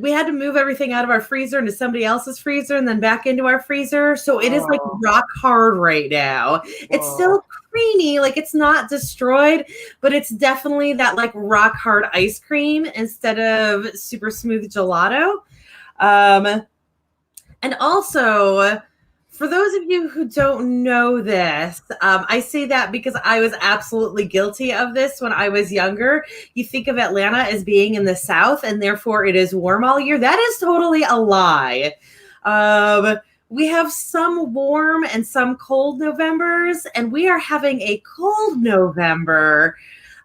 we had to move everything out of our freezer into somebody else's freezer and then back into our freezer. So it is like rock hard right now. It's still creamy, like it's not destroyed, but it's definitely that like rock hard ice cream instead of super smooth gelato. And also, for those of you who don't know this, I say that because I was absolutely guilty of this when I was younger. You think of Atlanta as being in the South and therefore it is warm all year. That is totally a lie. We have some warm and some cold Novembers, and we are having a cold November.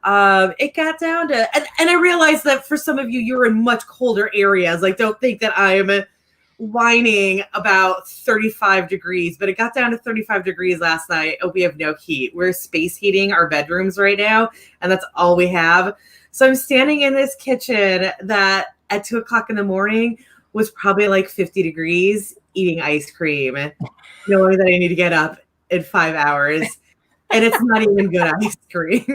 It got down to, and I realized that for some of you, you're in much colder areas. Like, don't think that I'm whining about 35 degrees, but it got down to 35 degrees last night. Oh, we have no heat. We're space heating our bedrooms right now, and that's all we have. So I'm standing in this kitchen that at 2:00 in the morning was probably like 50 degrees eating ice cream, knowing that I need to get up in 5 hours, and it's not even good ice cream.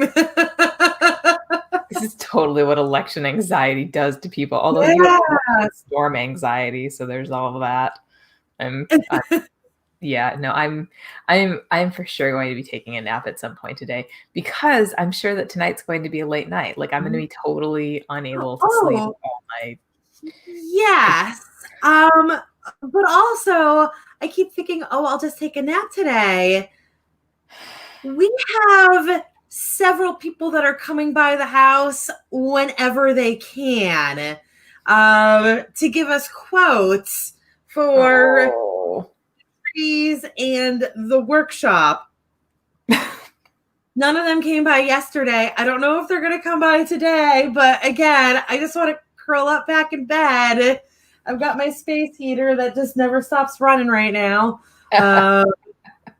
This is totally what election anxiety does to people. Although you have storm anxiety, so there's all of that. I'm for sure going to be taking a nap at some point today, because I'm sure that tonight's going to be a late night. Like I'm going to be totally unable to sleep all night. Yes. But also I keep thinking, I'll just take a nap today. We have several people that are coming by the house whenever they can to give us quotes for trees and the workshop. None of them came by yesterday. I don't know if they're going to come by today, but again, I just want to curl up back in bed I've got my space heater that just never stops running right now.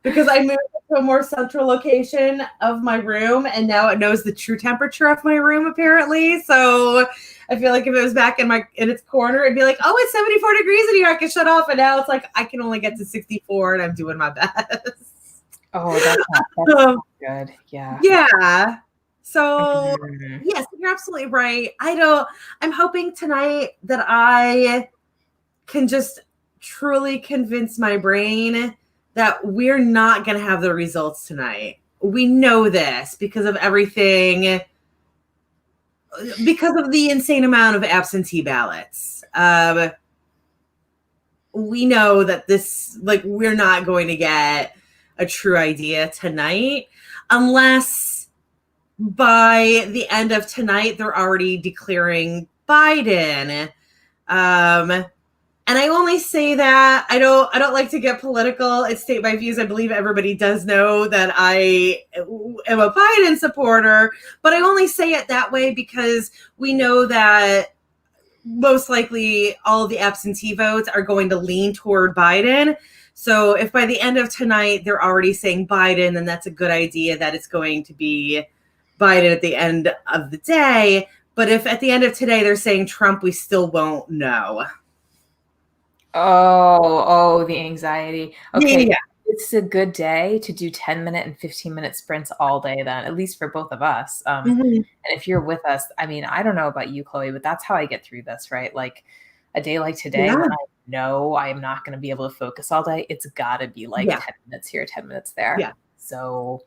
Because I moved to a more central location of my room, and now it knows the true temperature of my room, apparently. So I feel like if it was back in its corner, it'd be like, oh, it's 74 degrees in here. I can shut off. And now it's like I can only get to 64, and I'm doing my best. Oh, that's good. Yeah. Yeah. So yes, you're absolutely right. I'm hoping tonight that I can just truly convince my brain that we're not going to have the results tonight. We know this because of everything, because of the insane amount of absentee ballots. We know that we're not going to get a true idea tonight unless by the end of tonight, they're already declaring Biden. And I only say that I don't like to get political and state my views. I believe everybody does know that I am a Biden supporter, but I only say it that way because we know that most likely all the absentee votes are going to lean toward Biden. So if by the end of tonight they're already saying Biden, then that's a good idea that it's going to be Biden at the end of the day. But if at the end of today they're saying Trump, we still won't know. Oh, the anxiety. Okay. Yeah. It's a good day to do 10-minute and 15-minute sprints all day then, at least for both of us. And if you're with us, I mean, I don't know about you, Chloe, but that's how I get through this, right? Like a day like today when I know I am not going to be able to focus all day, it's got to be like 10 minutes here, 10 minutes there. Yeah. So,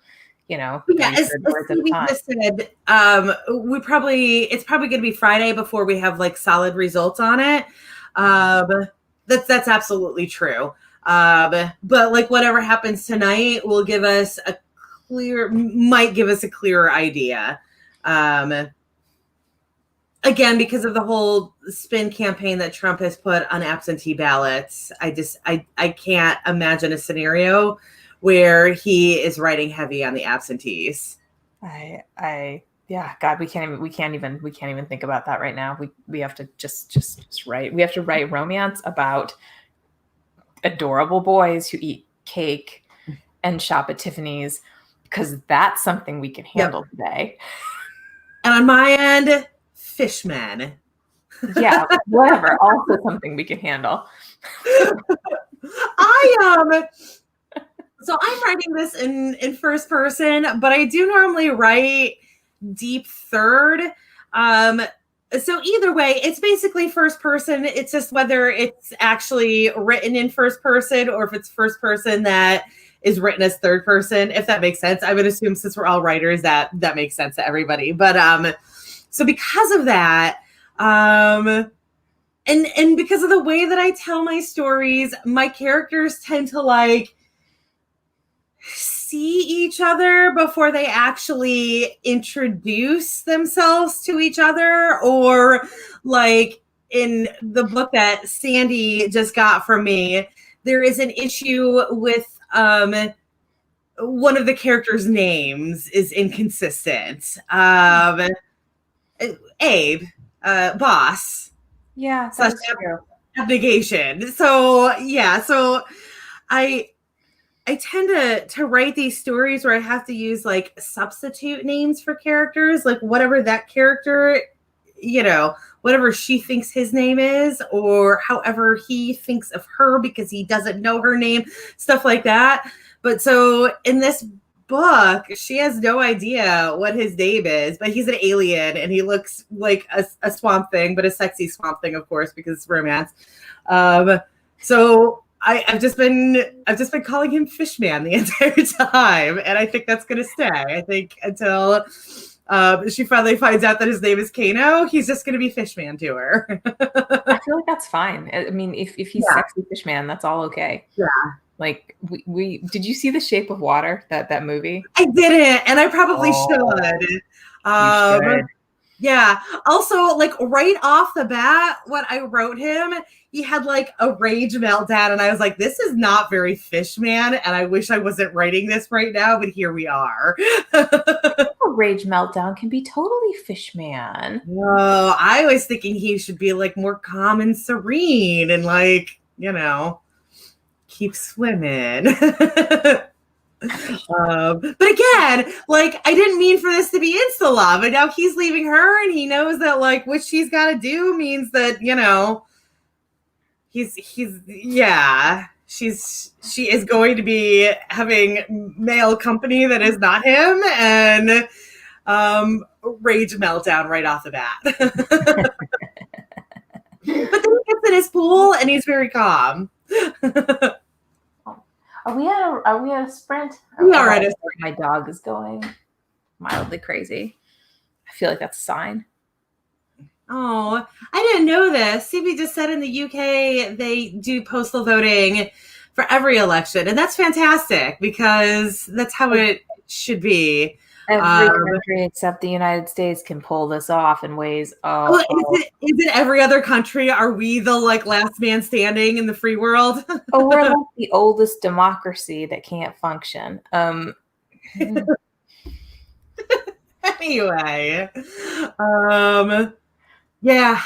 as we just said, it's probably going to be Friday before we have like solid results on it. That's absolutely true. But like whatever happens tonight will might give us a clearer idea. Again, because of the whole spin campaign that Trump has put on absentee ballots, I can't imagine a scenario where he is riding heavy on the absentees. Yeah, God, we can't even think about that right now. We have to just write. We have to write romance about adorable boys who eat cake and shop at Tiffany's, because that's something we can handle today. And on my end, fishmen. Yeah, whatever. Also something we can handle. So I'm writing this in first person, but I do normally write deep third. So either way, it's basically first person. It's just whether it's actually written in first person or if it's first person that is written as third person, if that makes sense. I would assume since we're all writers that makes sense to everybody. But so because of that, and because of the way that I tell my stories, my characters tend to like see each other before they actually introduce themselves to each other, or like in the book that Sandy just got from me, there is an issue with one of the characters' names is inconsistent. Abe, boss. Yeah, that's true. Abnegation. So yeah, so I tend to write these stories where I have to use like substitute names for characters, like whatever that character, whatever she thinks his name is, or however he thinks of her because he doesn't know her name, stuff like that. But so in this book, she has no idea what his name is, but he's an alien and he looks like a swamp thing, but a sexy swamp thing, of course, because it's romance. So I've just been calling him Fishman the entire time, and I think that's gonna stay. I think until she finally finds out that his name is Kano, he's just gonna be Fishman to her. I feel like that's fine. I mean, if he's sexy Fishman, that's all okay. Yeah. Like we did you see The Shape of Water, that movie? I didn't, and I probably should. You should. Yeah. Also, like right off the bat, when I wrote him, he had like a rage meltdown, and I was like, "This is not very Fishman," and I wish I wasn't writing this right now, but here we are. Rage Meltdown can be totally Fishman. Whoa, I was thinking he should be like more calm and serene and like, keep swimming. But again, like I didn't mean for this to be insta love, and now he's leaving her, and he knows that like what she's got to do means that she is going to be having male company that is not him, and rage meltdown right off the bat. But then he gets in his pool and he's very calm. Are we at a sprint? We are at a sprint. My dog is going mildly crazy. I feel like that's a sign. Oh, I didn't know this. CB just said in the UK they do postal voting for every election, and that's fantastic because that's how it should be. Every country except the United States can pull this off in ways. Is it every other country? Are we the like last man standing in the free world? We're like the oldest democracy that can't function. Anyway, yeah,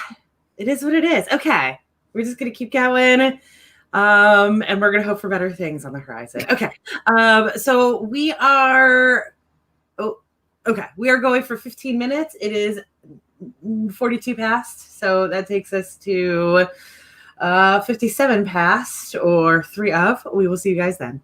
it is what it is. Okay, we're just gonna keep going, and we're gonna hope for better things on the horizon. Okay, so we are. Okay, we are going for 15 minutes. It is 42 past, so that takes us to 57 past or 3 of. We will see you guys then.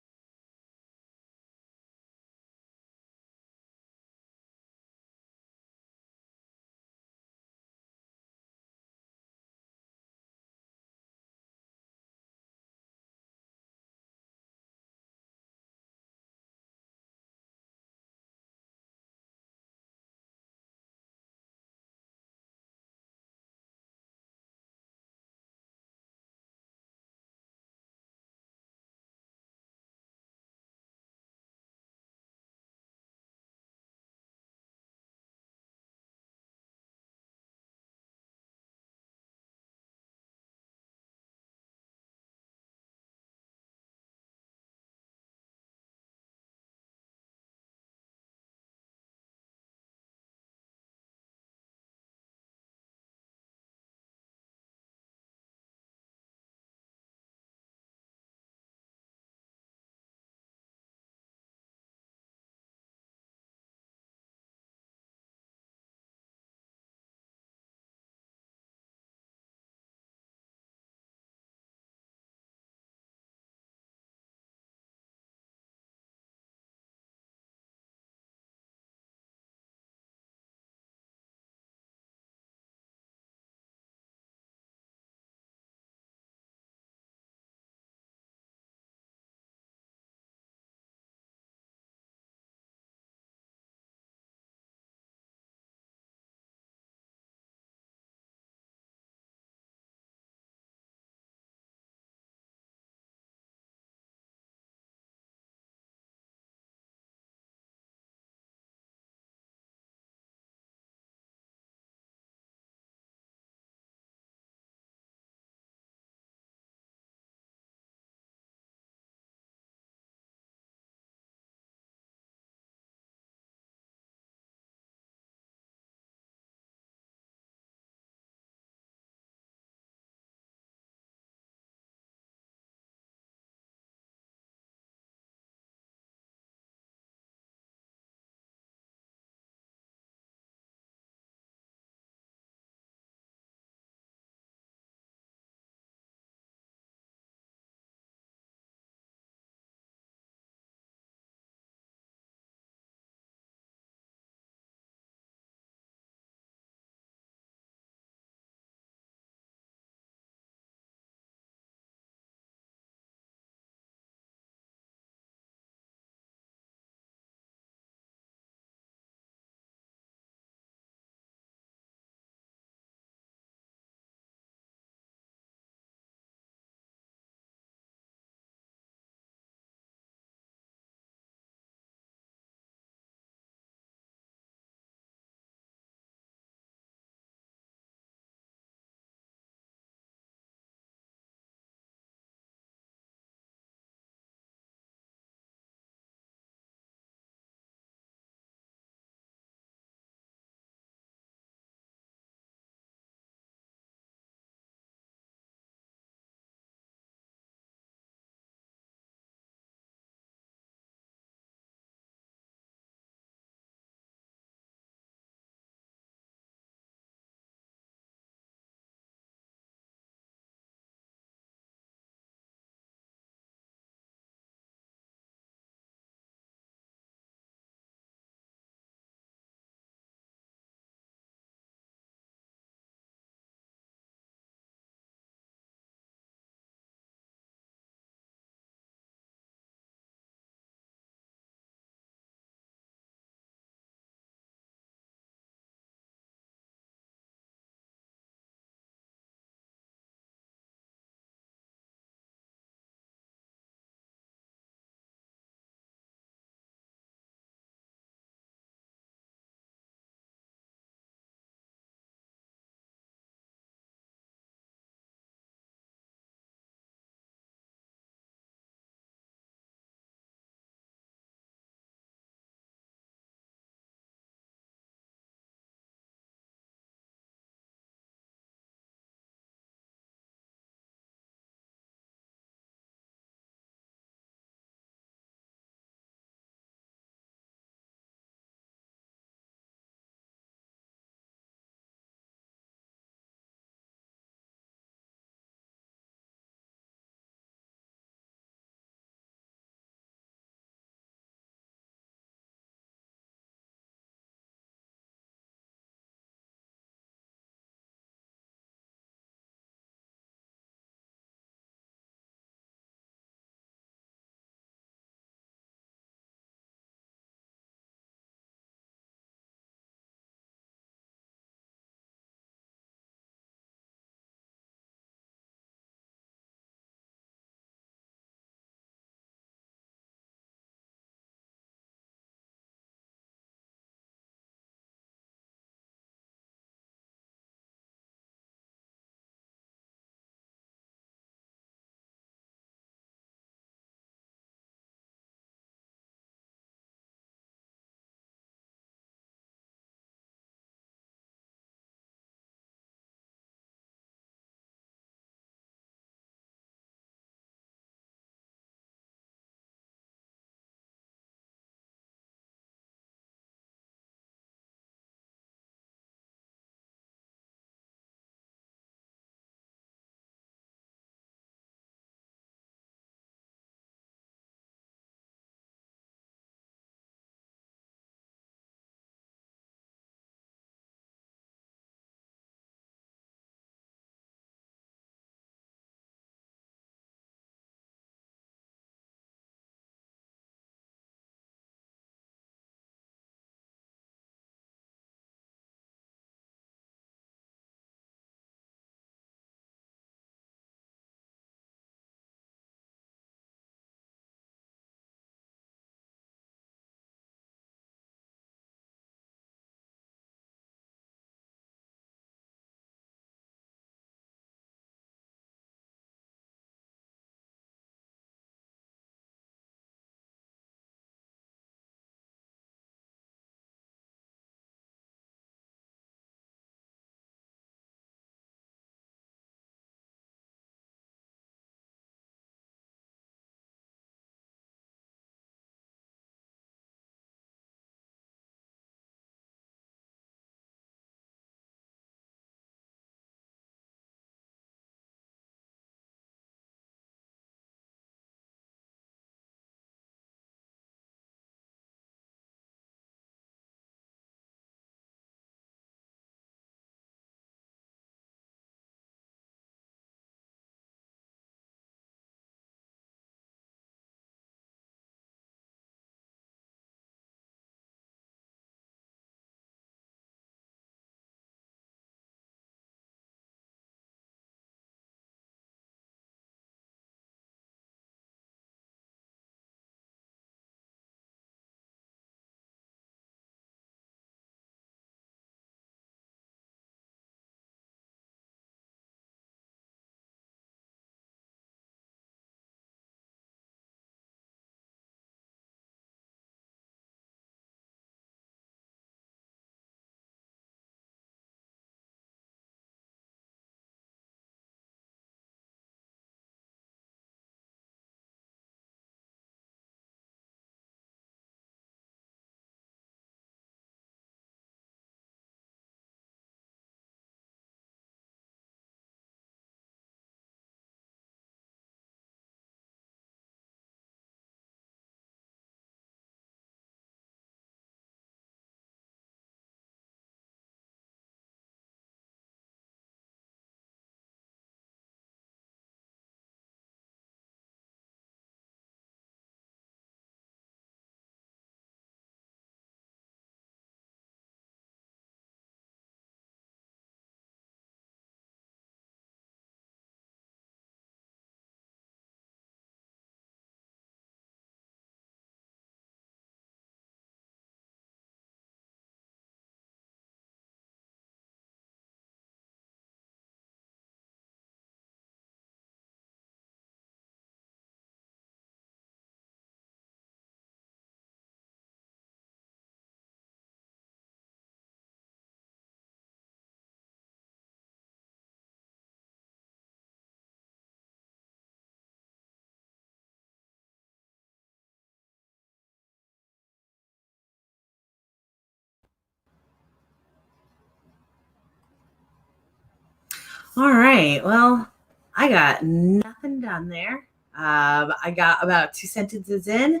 All right. Well, I got nothing done there. I got about 2 sentences in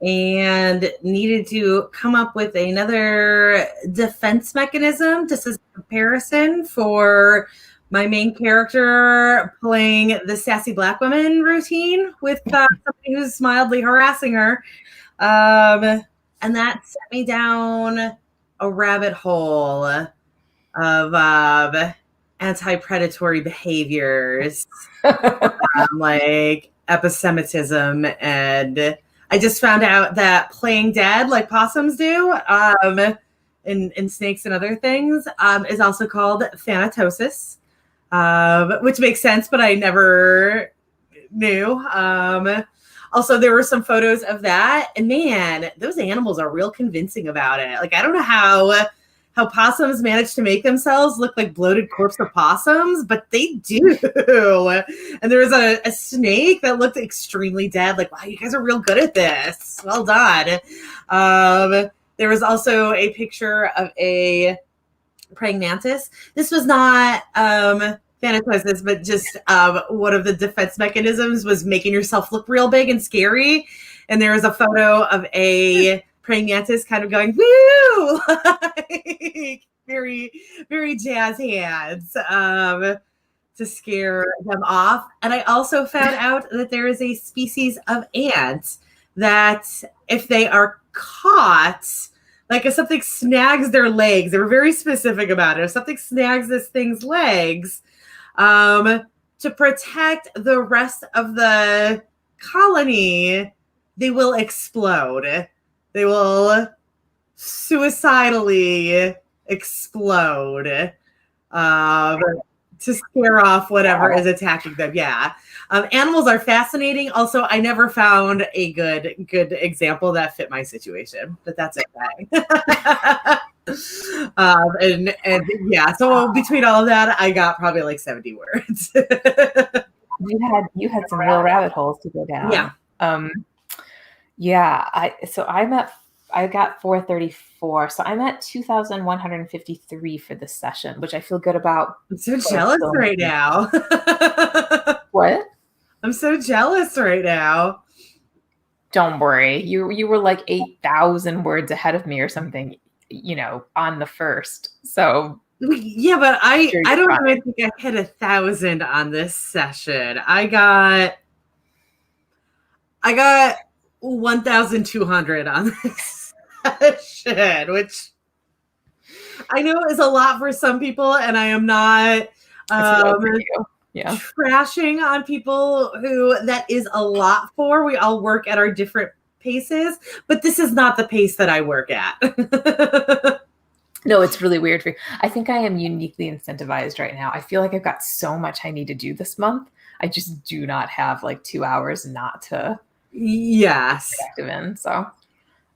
and needed to come up with another defense mechanism just as a comparison for my main character playing the sassy black woman routine with somebody who's mildly harassing her. And that set me down a rabbit hole of anti-predatory behaviors, like episemitism, and I just found out that playing dead like possums do, in snakes and other things, is also called thanatosis, which makes sense, but I never knew. Also, there were some photos of that, and man, those animals are real convincing about it. Like, I don't know how possums manage to make themselves look like bloated corpse of possums, but they do. And there was a snake that looked extremely dead. Like, wow, you guys are real good at this. Well done. There was also a picture of a praying mantis. This was not thanatosis, but just one of the defense mechanisms was making yourself look real big and scary. And there was a photo of a praying mantis kind of going, woo! Very, very jazz hands to scare them off. And I also found out that there is a species of ant that if they are caught, like if something snags their legs, they were very specific about it. If something snags this thing's legs, to protect the rest of the colony, they will explode. They will suicidally explode to scare off whatever is attacking them. Yeah. Animals are fascinating. Also, I never found a good example that fit my situation, but that's okay. And yeah, so between all of that, I got probably like 70 words. You had some real rabbit holes to go down. Yeah. Yeah, I got 434, so I'm at 2,153 for this session, which I feel good about. I'm so jealous right now. What? I'm so jealous right now. Don't worry, you were like 8,000 words ahead of me or something, on the first. So yeah, but I don't even think I hit 1,000 on this session. I got 1,200 on this session, which I know is a lot for some people, and I am not trashing on people who that is a lot for. We all work at our different paces, but this is not the pace that I work at. No, it's really weird for you. I think I am uniquely incentivized right now. I feel like I've got so much I need to do this month. I just do not have like 2 hours not to active in. So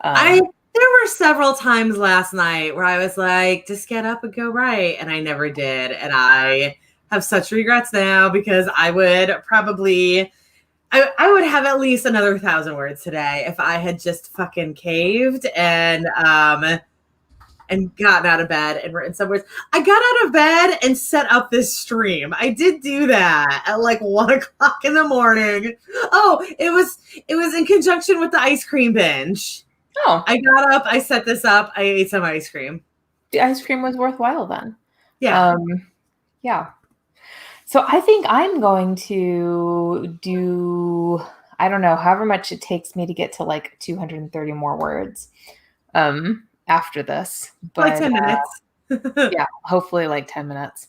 there were several times last night where I was like, just get up and go write, and I never did. And I have such regrets now because I would probably I would have at least another 1,000 words today if I had just fucking caved and gotten out of bed and written some words. I got out of bed and set up this stream. I did do that at like 1:00 in the morning. Oh, it was in conjunction with the ice cream binge. Oh, I got up, I set this up, I ate some ice cream. The ice cream was worthwhile then. Yeah. Yeah. So I think I'm going to do, I don't know, however much it takes me to get to like 230 more words after this. But, like 10 minutes. Yeah, hopefully like 10 minutes.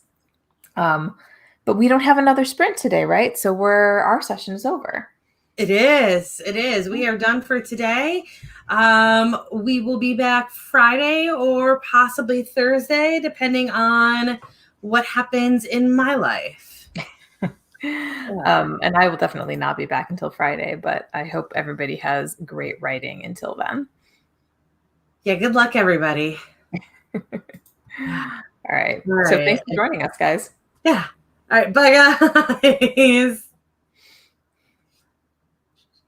But we don't have another sprint today, right? So our session is over. It is. We are done for today. We will be back Friday or possibly Thursday, depending on what happens in my life. And I will definitely not be back until Friday, but I hope everybody has great writing until then. Yeah, good luck, everybody. All right. So thanks for joining us, guys. Yeah. All right. Bye, guys.